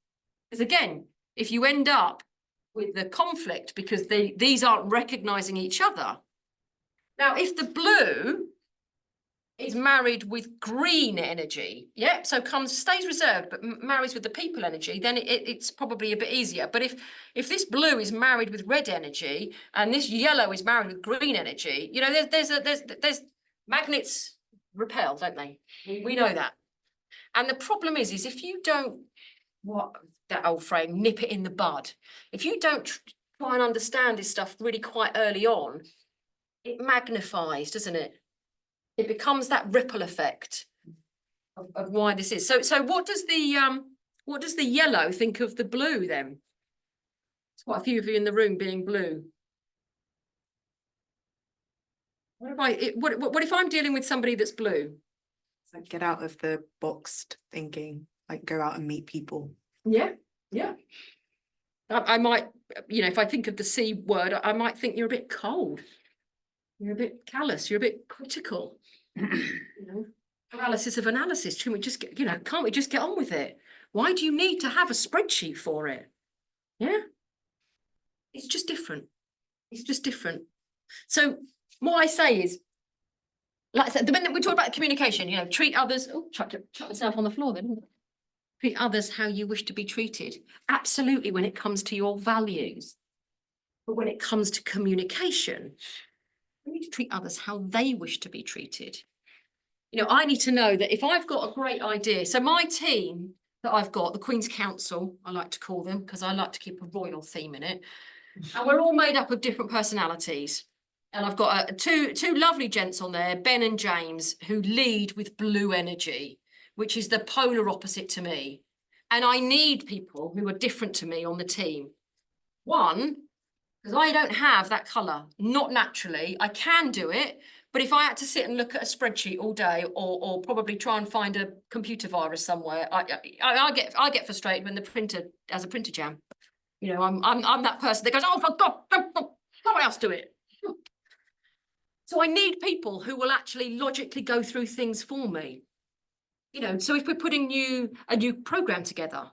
Because again, if you end up with the conflict because these aren't recognizing each other. Now, if the blue is married with green energy, yeah, so stays reserved but marries with the people energy, then it's probably a bit easier. But if this blue is married with red energy and this yellow is married with green energy, you know, there's magnets repel, don't they? We know that. And the problem is if you don't what that old phrase, nip it in the bud. If you don't try and understand this stuff really quite early on, it magnifies, doesn't it? It becomes that ripple effect of why this is. So what does the yellow think of the blue then? There's quite a few of you in the room being blue. What if I'm dealing with somebody that's blue? So get out of the boxed thinking, like go out and meet people. Yeah, yeah. I might, if I think of the C word, I might think you're a bit cold. You're a bit callous. You're a bit critical. Paralysis of analysis. Can we just get, can't we just get on with it? Why do you need to have a spreadsheet for it? Yeah. It's just different. It's just different. So what I say is, like I said, the minute we talk about communication, treat others. Oh, chuck myself on the floor then. Treat others how you wish to be treated. Absolutely, when it comes to your values. But when it comes to communication, we need to treat others how they wish to be treated. I need to know that if I've got a great idea, so my team that I've got, the Queen's Council, I like to call them, because I like to keep a royal theme in it. And we're all made up of different personalities. And I've got two lovely gents on there, Ben and James, who lead with blue energy, which is the polar opposite to me. And I need people who are different to me on the team. One, because I don't have that colour, not naturally. I can do it, but if I had to sit and look at a spreadsheet all day, or probably try and find a computer virus somewhere, I get frustrated when the printer has a printer jam. I'm that person that goes, oh, for God, someone else do it. So I need people who will actually logically go through things for me. So if we're putting a new program together,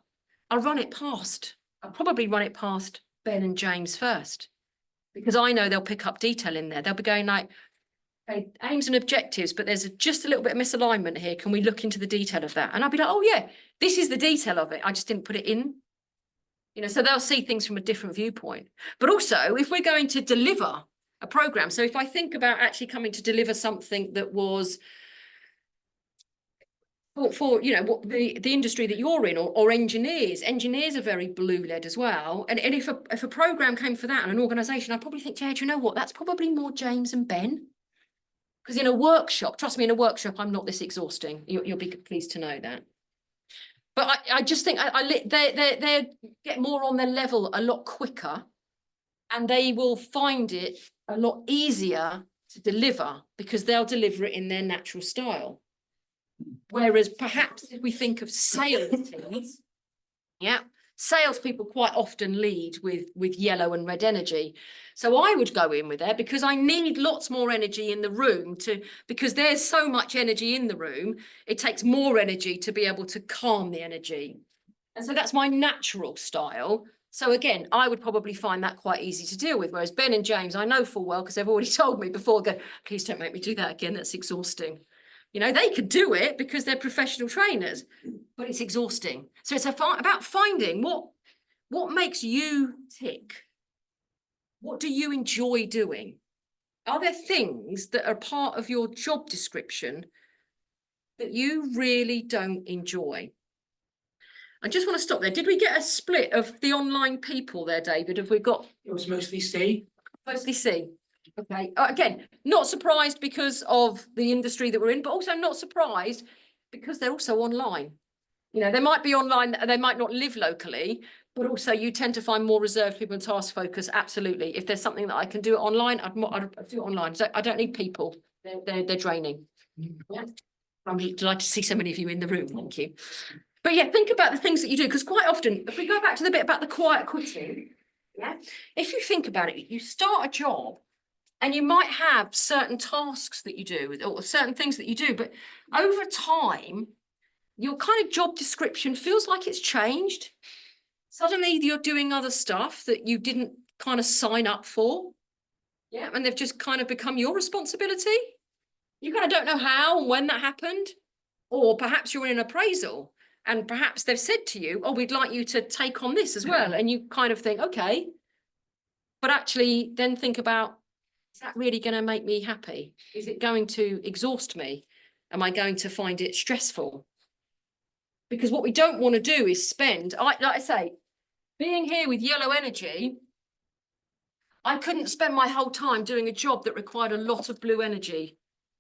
I'll probably run it past Ben and James first, because I know they'll pick up detail in there. They'll be going like, okay, aims and objectives, but there's just a little bit of misalignment here. Can we look into the detail of that? And I'll be like, oh yeah, this is the detail of it. I just didn't put it in. So they'll see things from a different viewpoint. But also, if we're going to deliver a program, so if I think about actually coming to deliver something that was for what the industry that you're in, or engineers are very blue led as well. And if a program came for that and an organization, I'd probably think, yeah, do you know what, that's probably more James and Ben, because in a workshop, trust me, in a workshop I'm not this exhausting. You'll be pleased to know that. But I just think they get more on their level a lot quicker, and they will find it a lot easier to deliver because they'll deliver it in their natural style. Whereas perhaps if we think of sales teams, salespeople quite often lead with yellow and red energy. So I would go in with that, because I need lots more energy in the room because there's so much energy in the room. It takes more energy to be able to calm the energy. And so that's my natural style. So again, I would probably find that quite easy to deal with. Whereas Ben and James, I know full well, because they've already told me before, go, please don't make me do that again. That's exhausting. They could do it because they're professional trainers, but it's exhausting. So it's about finding what makes you tick. What do you enjoy doing? Are there things that are part of your job description that you really don't enjoy? I just want to stop there. Did we get a split of the online people there, David? Have we got? It was mostly C. Mostly C. Okay. Again, not surprised because of the industry that we're in, but also not surprised because they're also online. They might be online, they might not live locally, but also you tend to find more reserved people and task focus. Absolutely. If there's something that I can do it online, I'd do it online. So I don't need people. They're draining. Yeah. I'm delighted to see so many of you in the room. Thank you. But yeah, think about the things that you do, because quite often, if we go back to the bit about the quiet quitting, if you think about it, you start a job and you might have certain tasks that you do or certain things that you do, but over time, your kind of job description feels like it's changed. Suddenly you're doing other stuff that you didn't kind of sign up for. Yeah, and they've just kind of become your responsibility. You kind of don't know how and when that happened. Or perhaps you're in an appraisal and perhaps they've said to you, oh, we'd like you to take on this as well. And you kind of think, okay, but actually then think about, is that really going to make me happy? Is it going to exhaust me? Am I going to find it stressful? Because what we don't want to do is spend, like I say, being here with yellow energy, I couldn't spend my whole time doing a job that required a lot of blue energy.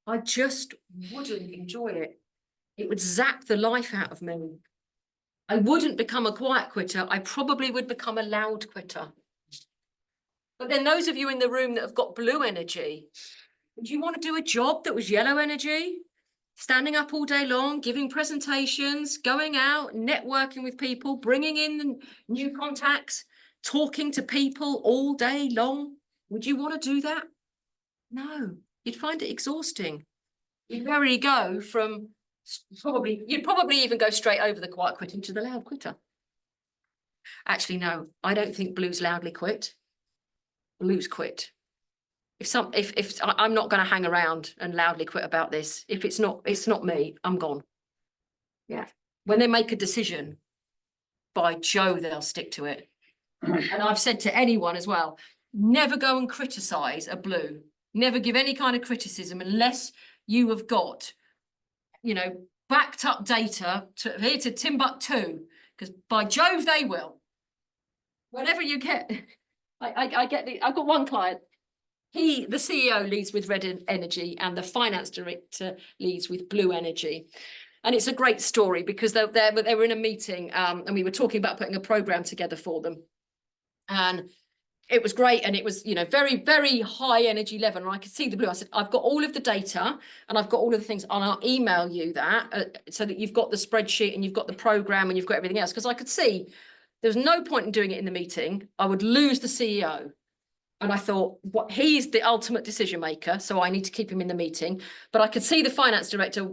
I just wouldn't enjoy it. It would zap the life out of me. I wouldn't become a quiet quitter. I probably would become a loud quitter. But then those of you in the room that have got blue energy, would you want to do a job that was yellow energy? Standing up all day long, giving presentations, going out, networking with people, bringing in new contacts, talking to people all day long. Would you want to do that? No, you'd find it exhausting. You'd very go from you'd probably even go straight over the quiet quitting to the loud quitter. Actually, no, I don't think blues loudly quit. Blues quit. If I'm not going to hang around and loudly quit about this. If it's not me, I'm gone. Yeah. When they make a decision, by Joe, they'll stick to it. And I've said to anyone as well, never go and criticize a blue. Never give any kind of criticism unless you have got, backed up data here to Timbuktu, because by Jove, they will. Whenever you get, I've got one client. The CEO leads with red energy and the finance director leads with blue energy. And it's a great story because they were in a meeting and we were talking about putting a program together for them. And it was great. And it was, very, very high energy level. And I could see the blue. I said, I've got all of the data and I've got all of the things and I'll email you that so that you've got the spreadsheet and you've got the program and you've got everything else. Because I could see there's no point in doing it in the meeting. I would lose the CEO. And I thought, he's the ultimate decision maker, so I need to keep him in the meeting. But I could see the finance director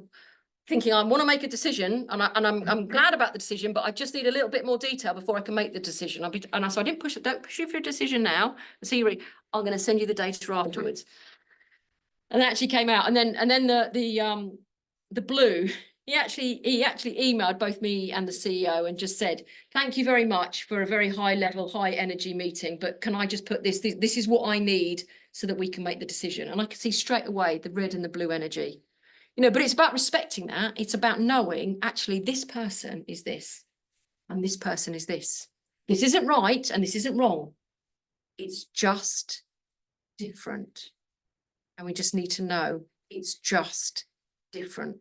thinking, I want to make a decision, and I'm glad about the decision, but I just need a little bit more detail before I can make the decision. So I didn't push it. Don't push you for a decision now. I'm going to send you the data afterwards. And that actually came out, and then the blue. He actually emailed both me and the CEO and just said, thank you very much for a very high level, high energy meeting, but can I just put this is what I need so that we can make the decision. And I could see straight away the red and the blue energy, but it's about respecting that. It's about knowing actually this person is this and this person is this. This isn't right and this isn't wrong. It's just different. And we just need to know it's just different.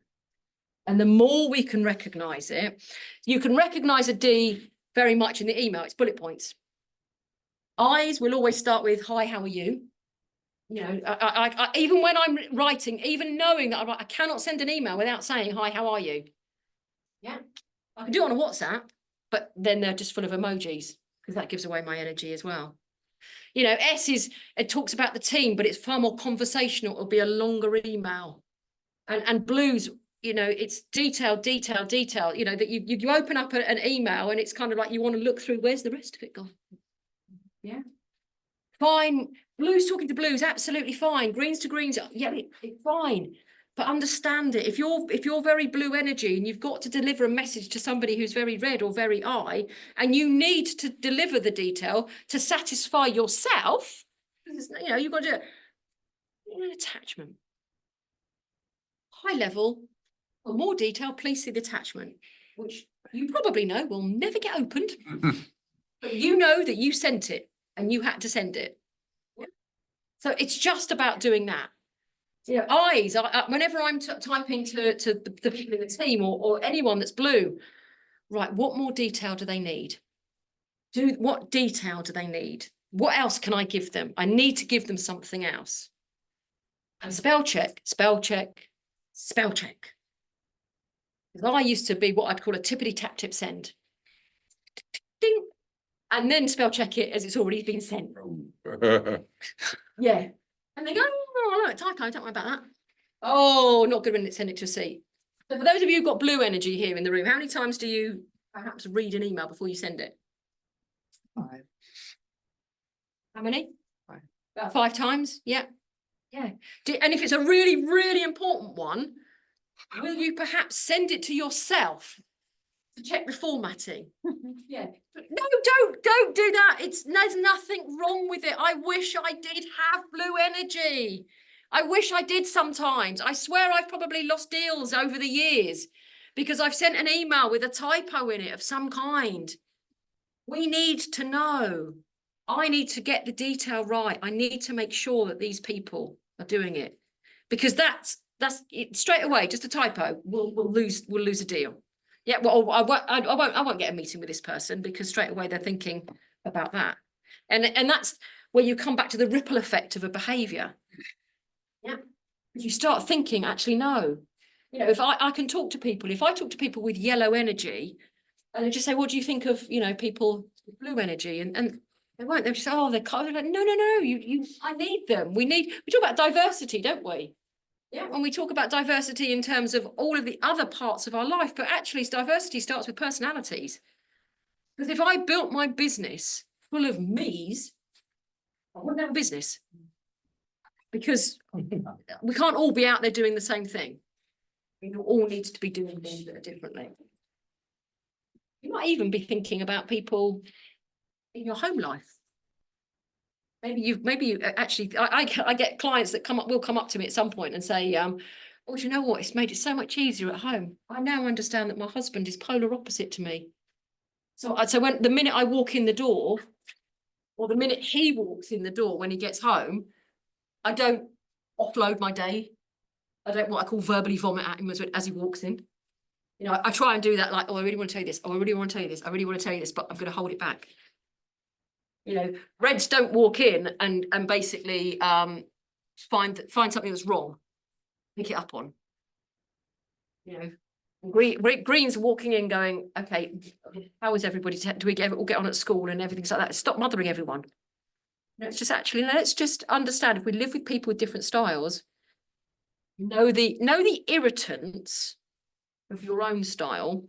And the more we can recognize it, you can recognize a D very much in the email. It's bullet points. I's will always start with, hi, how are you? I even when I'm writing, even knowing that I cannot send an email without saying, hi, how are you? Yeah, I can do it on a WhatsApp, but then they're just full of emojis because that gives away my energy as well. S it talks about the team, but it's far more conversational. It'll be a longer email. And blues, it's detail, that you open up an email and it's kind of like you want to look through, where's the rest of it gone? Yeah. Fine. Blues talking to blues, absolutely fine. Greens to greens, yeah, it's fine. But understand it. If you're very blue energy and you've got to deliver a message to somebody who's very red or very I, and you need to deliver the detail to satisfy yourself, you've got to do it. An attachment. High level, or more detail, please see the attachment, which you probably know will never get opened. But you know that you sent it and you had to send it. So it's just about doing that. Eyes, whenever I'm typing to the people in the team or anyone that's blue, right, what more detail do they need? What detail do they need? What else can I give them? I need to give them something else. And spell check. Because I used to be what I'd call a tippity tap tip send. Ding. And then spell check it as it's already been sent. Yeah. And they go, oh, look, typo, don't worry about that. Oh, not good when it's sent it to a C. So for those of you who've got blue energy here in the room, how many times do you perhaps read an email before you send it? 5. How many? 5. About 5 times? Yeah. Yeah. And if it's a really, really important one, will you perhaps send it to yourself to check the formatting? Yeah. No, don't do that. There's nothing wrong with it. I wish I did have blue energy. I wish I did sometimes. I swear I've probably lost deals over the years because I've sent an email with a typo in it of some kind. We need to know. I need to get the detail right. I need to make sure that these people are doing it, because that's it, straight away, just a typo. We'll lose a deal. Yeah, well, I won't get a meeting with this person, because straight away they're thinking about that. And that's where you come back to the ripple effect of a behavior. Yeah. You start thinking, actually, no. You know, if I can talk to people, if I talk to people with yellow energy, and they just say, what do you think of, you know, people with blue energy? And they won't, they'll just say, oh, they're like, no, I need them. We talk about diversity, don't we? Yeah, when we talk about diversity in terms of all of the other parts of our life, but actually diversity starts with personalities. Because if I built my business full of me's, I wouldn't have a business. Because we can't all be out there doing the same thing. We all need to be doing things that are differently. You might even be thinking about people in your home life. Maybe you actually, I get clients that will come up to me at some point and say, oh, do you know what? It's made it so much easier at home. I now understand that my husband is polar opposite to me. So when the minute I walk in the door, or the minute he walks in the door when he gets home, I don't offload my day. I don't what I call verbally vomit at him as he walks in. You know, I try and do that, like, oh, I really want to tell you this. Oh, I really want to tell you this. I really want to tell you this, but I'm going to hold it back. You know, Reds don't walk in and basically find something that's wrong, pick it up on. You know, Green's walking in going, okay, how is everybody? Do we all get on at school and everything like that? Stop mothering everyone. No, it's just actually, let's just understand, if we live with people with different styles, know the irritants of your own style.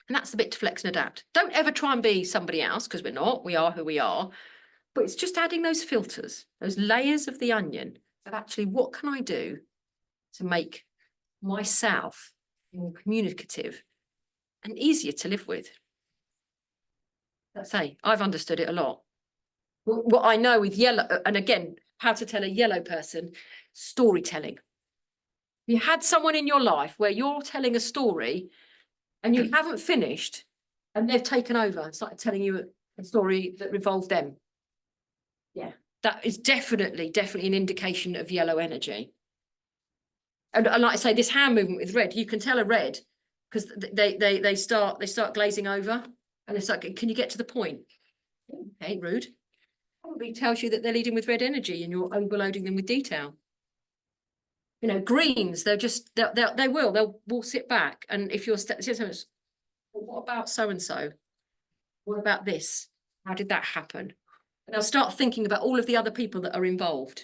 And that's the bit to flex and adapt. Don't ever try and be somebody else, because we're not. We are who we are. But it's just adding those filters, those layers of the onion of actually, what can I do to make myself more communicative and easier to live with? Let's say I've understood it a lot. What I know with yellow, and again, how to tell a yellow person, storytelling. You had someone in your life where you're telling a story and you haven't finished, and they've taken over and started telling you a story that revolved them. Yeah, that is definitely an indication of yellow energy. And like I say, this hand movement with red, you can tell a red because they start glazing over, and it's like, can you get to the point? Okay, rude. Probably tells you that they're leading with red energy and you're overloading them with detail. You know, greens, they'll sit back, and if you're what about so and so? What about this? How did that happen? And they'll start thinking about all of the other people that are involved.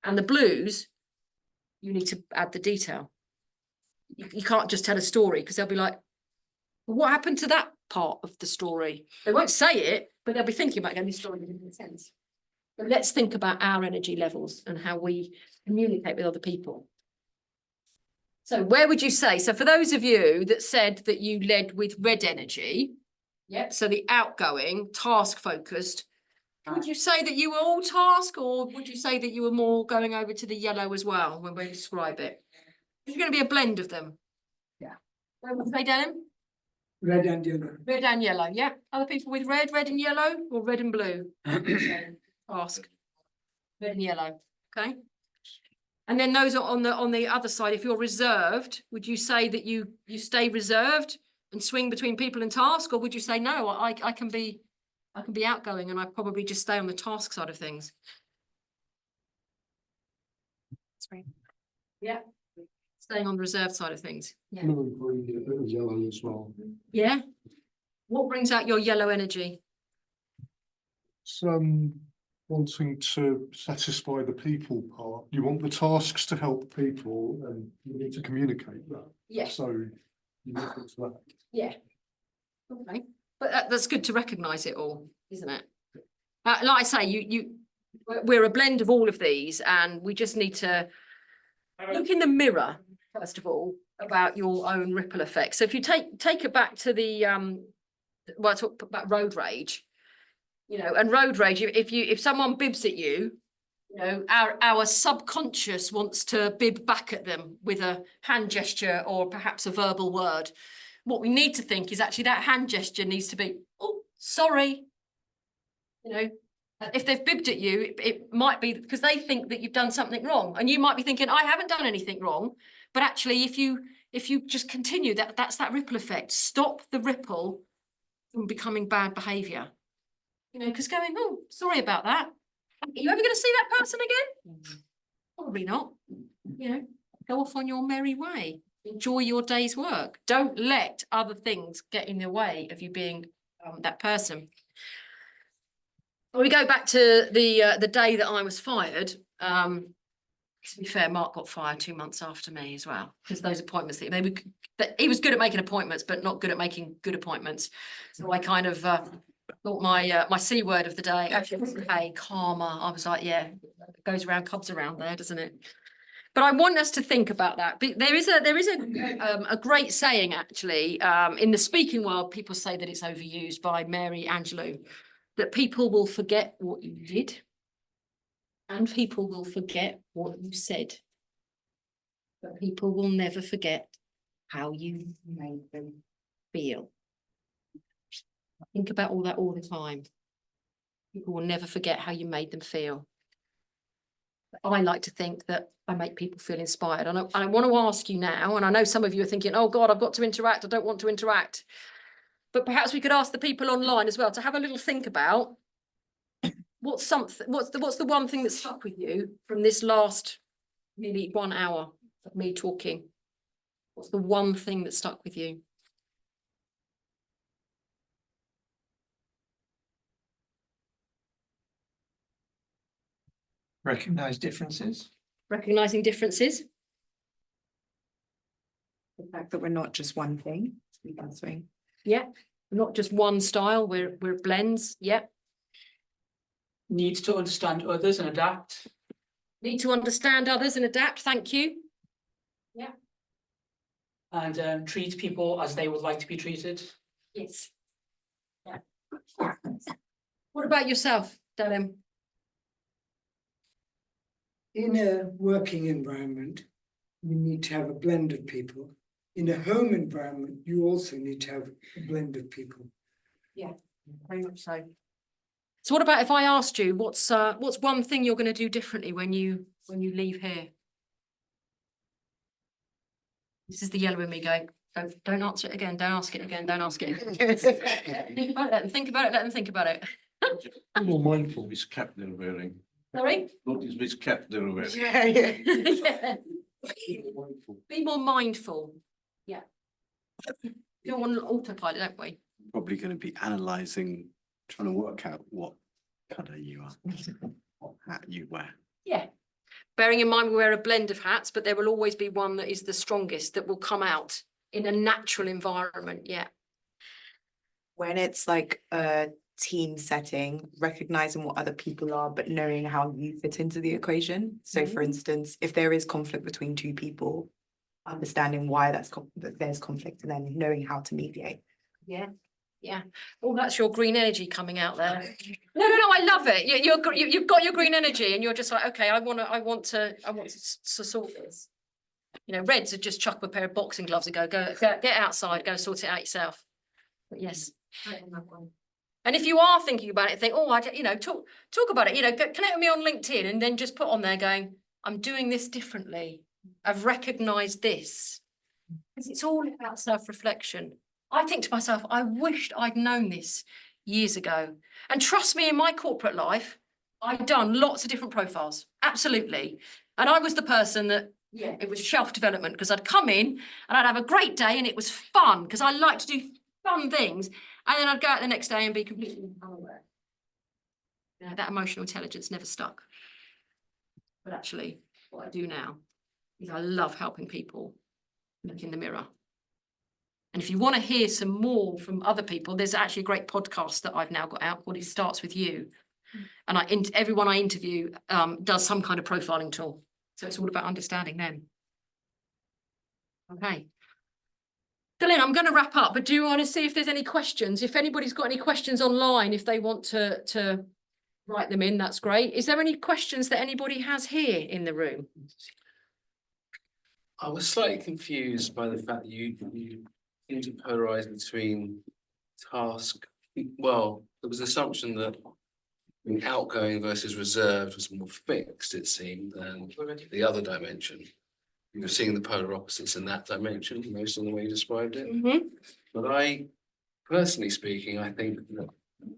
And the blues, you need to add the detail. You can't just tell a story, because they'll be like, well, what happened to that part of the story? They won't say it, but they'll be thinking about this story in a sense. But let's think about our energy levels and how we communicate with other people. So where would you say? So for those of you that said that you led with red energy, yeah, so the outgoing, task focused, would you say that you were all task, or would you say that you were more going over to the yellow as well when we describe it? It's going to be a blend of them. Yeah. Where would you say, Dylan? Red and yellow. Red and yellow, yeah. Other people with red and yellow, or red and blue? Task. Red and yellow, okay. And then those are on the other side. If you're reserved, would you say that you stay reserved and swing between people and task, or would you say no? I can be outgoing, and I probably just stay on the task side of things. That's right. Yeah, staying on the reserved side of things. Yeah. Yellow as well. Yeah. What brings out your yellow energy? Some wanting to satisfy the people part. You want the tasks to help people, and you need to communicate that. Yeah. So you look into that. Yeah. Okay. But that's good to recognise it all, isn't it? Like I say, we're a blend of all of these, and we just need to look in the mirror, first of all, about your own ripple effect. So if you take it back to the well, I talk about road rage, you know, and road rage, if someone bibs at you You know, our subconscious wants to bib back at them with a hand gesture or perhaps a verbal word. What we need to think is actually that hand gesture needs to be, oh, sorry. You know, if they've bibbed at you, it might be because they think that you've done something wrong, and you might be thinking, I haven't done anything wrong. But actually, if you just continue, that's that ripple effect. Stop the ripple from becoming bad behaviour. You know, because going, oh, sorry about that. Are you ever going to see that person again? Probably not. You know, go off on your merry way. Enjoy your day's work. Don't let other things get in the way of you being that person. We go back to the day that I was fired. To be fair, Mark got fired 2 months after me as well, because those appointments he was good at making appointments, but not good at making good appointments. So I kind of thought my C word of the day, actually, hey, karma. I was like, yeah, it goes around, comes around there, doesn't it? But I want us to think about that. There is a great saying, actually, in the speaking world. People say that it's overused by Mary Angelou, that people will forget what you did and people will forget what you said, but people will never forget how you made them feel. Think about all that all the time. People will never forget how you made them feel. I like to think that I make people feel inspired. And I want to ask you now, and I know some of you are thinking, oh God, I've got to interact. I don't want to interact. But perhaps we could ask the people online as well to have a little think about what's the one thing that stuck with you from this last nearly 1 hour of me talking? What's the one thing that stuck with you? Recognize differences. Recognizing differences. The fact that we're not just one thing. Swing. Yeah. Not just one style, we're blends. Yeah. Need to understand others and adapt. Need to understand others and adapt. Thank you. Yeah. And treat people as they would like to be treated. Yes. Yeah. What about yourself, Dylan? In a working environment, you need to have a blend of people. In a home environment, you also need to have a blend of people. Yeah, very much so. So what about if I asked you, what's one thing you're going to do differently when you leave here? This is the yellow in me going, don't answer it again, don't ask it again, don't ask it again. Think about it, let them think about it, let them think about it. Be more mindful of which cap they're wearing. Sorry? Notice which cap they're wearing. Yeah. Be more mindful. Be more mindful. Yeah. We don't want an autopilot, don't we? Probably going to be analysing, trying to work out what colour you are, what hat you wear. Yeah. Bearing in mind we wear a blend of hats, but there will always be one that is the strongest that will come out in a natural environment. Yeah. When it's like a team setting, recognizing what other people are, but knowing how you fit into the equation. So for instance, if there is conflict between two people, understanding why that there's conflict and then knowing how to mediate. Yeah. Yeah. Oh, that's your green energy coming out there. No, I love it. You've got your green energy and you're just like, okay, I want to sort this. You know, Reds would just chuck a pair of boxing gloves and go get outside, go sort it out yourself. But yes. And if you are thinking about it, think, oh, talk about it, connect with me on LinkedIn and then just put on there going, I'm doing this differently. I've recognized this. Because it's all about self-reflection. I think to myself, I wished I'd known this years ago. And trust me, in my corporate life, I'd done lots of different profiles. Absolutely. And I was the person that, yeah, it was shelf development because I'd come in and I'd have a great day and it was fun because I like to do fun things. And then I'd go out the next day and be completely unaware. That emotional intelligence never stuck. But actually, what I do now is I love helping people look in the mirror. And if you want to hear some more from other people, there's actually a great podcast that I've now got out called It Starts With You. And everyone I interview does some kind of profiling tool. So it's all about understanding them. Okay. Dylan, I'm going to wrap up, but do you want to see if there's any questions? If anybody's got any questions online, if they want to write them in, that's great. Is there any questions that anybody has here in the room? I was slightly confused by the fact that you seem to polarize between task. Well, there was an assumption that outgoing versus reserved was more fixed, it seemed, than the other dimension. You're seeing the polar opposites in that dimension, most of the way you described it. Mhm. But I, personally speaking, I think that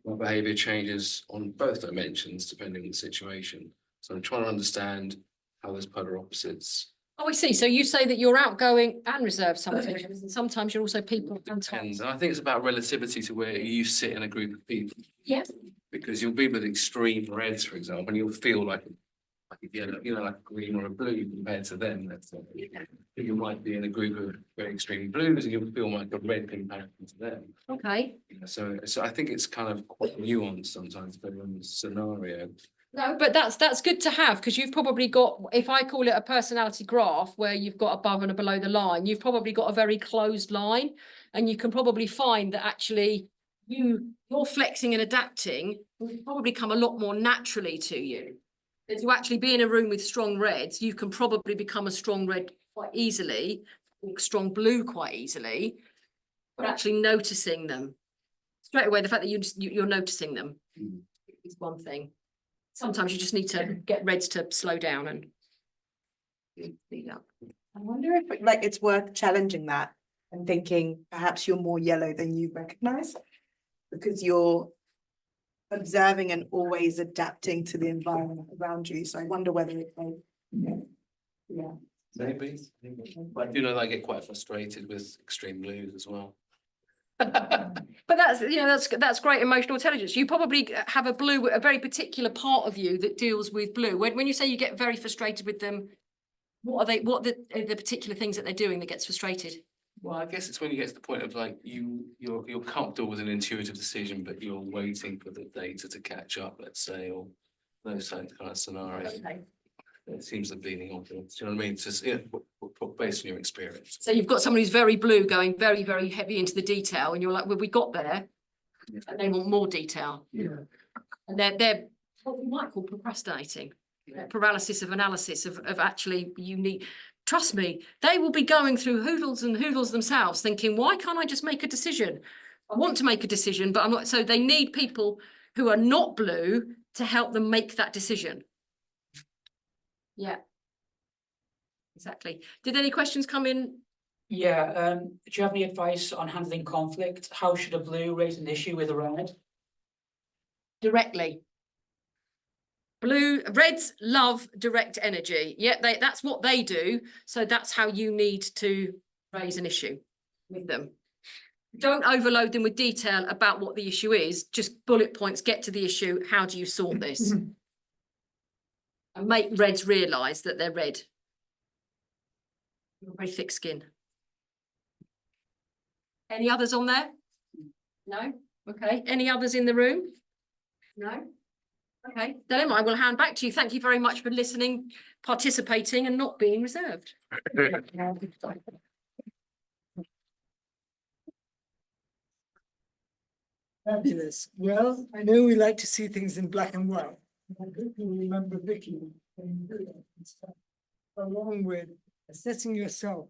my behaviour changes on both dimensions depending on the situation. So I'm trying to understand how those polar opposites. Oh, I see. So you say that you're outgoing and reserved sometimes, and sometimes you're also people and And task. I think it's about relativity to where you sit in a group of people. Yeah. Because you'll be with extreme reds, for example, and you'll feel like a yellow, like a green or a blue compared to them. That's you might be in a group of very extreme blues and you'll feel like a red comparison to them. Okay. So I think it's kind of quite nuanced sometimes, depending on the scenario. No, but that's good to have, because you've probably got, if I call it a personality graph where you've got above and below the line, you've probably got a very closed line, and you can probably find that actually your flexing and adapting will probably come a lot more naturally to you. If you actually be in a room with strong reds, you can probably become a strong red quite easily, or strong blue quite easily, but actually noticing them straight away, the fact that you're noticing them is one thing. Sometimes you just need to get reds to slow down and speed up. I wonder if it's worth challenging that and thinking perhaps you're more yellow than you recognize, because you're observing and always adapting to the environment around you. So I wonder whether it's yeah. Maybe. But I do know that I get quite frustrated with extreme blues as well. But that's great emotional intelligence. You probably have a very particular part of you that deals with blue. When you say you get very frustrated with them, what are the particular things that they're doing that gets frustrated? Well, I guess it's when you get to the point of like you're comfortable with an intuitive decision, but you're waiting for the data to catch up, let's say, or those kind of scenarios. Okay. It seems to be leaning on. Do you know what I mean? It's just based on your experience. So you've got somebody who's very blue going very, very heavy into the detail, and you're like, well, we got there, and they want more detail. Yeah. And they're what we might call procrastinating. Paralysis of analysis of actually trust me, they will be going through hoodles and hoodles themselves thinking, why can't I just make a decision? I want to make a decision, but I'm not. So they need people who are not blue to help them make that decision. Yeah. Exactly. Did any questions come in? Yeah, do you have any advice on handling conflict? How should a blue raise an issue with a red? Directly. Reds love direct energy. Yeah, that's what they do. So that's how you need to raise an issue with them. Don't overload them with detail about what the issue is. Just bullet points, get to the issue. How do you sort this? And make reds realise that they're red. Very thick skin. Any others on there? No? Okay. Any others in the room? No? Okay. Then I will hand back to you. Thank you very much for listening, participating, and not being reserved. Fabulous. Well, I know we like to see things in black and white. I hope you remember Vicky along with assessing yourself,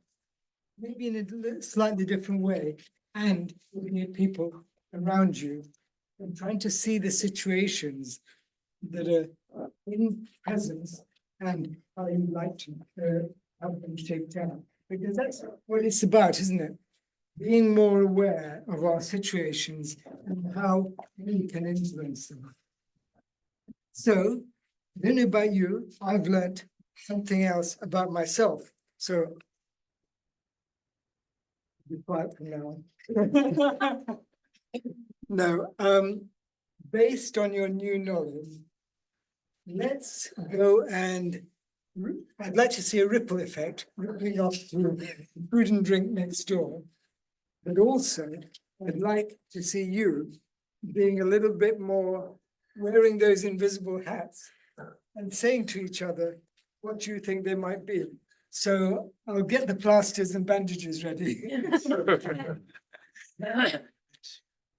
maybe in a slightly different way, and looking at people around you and trying to see the situations that are in presence and how you like to have them shaped out. Because that's what it's about, isn't it? Being more aware of our situations and how we can influence them. So, I don't know about you, I've learned something else about myself. So, be quiet from now on. No, based on your new knowledge, let's go and I'd like to see a ripple effect rippling off to food and drink next door. But also, I'd like to see you being a little bit more wearing those invisible hats and saying to each other what you think they might be. So I'll get the plasters and bandages ready.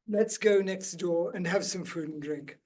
Let's go next door and have some food and drink.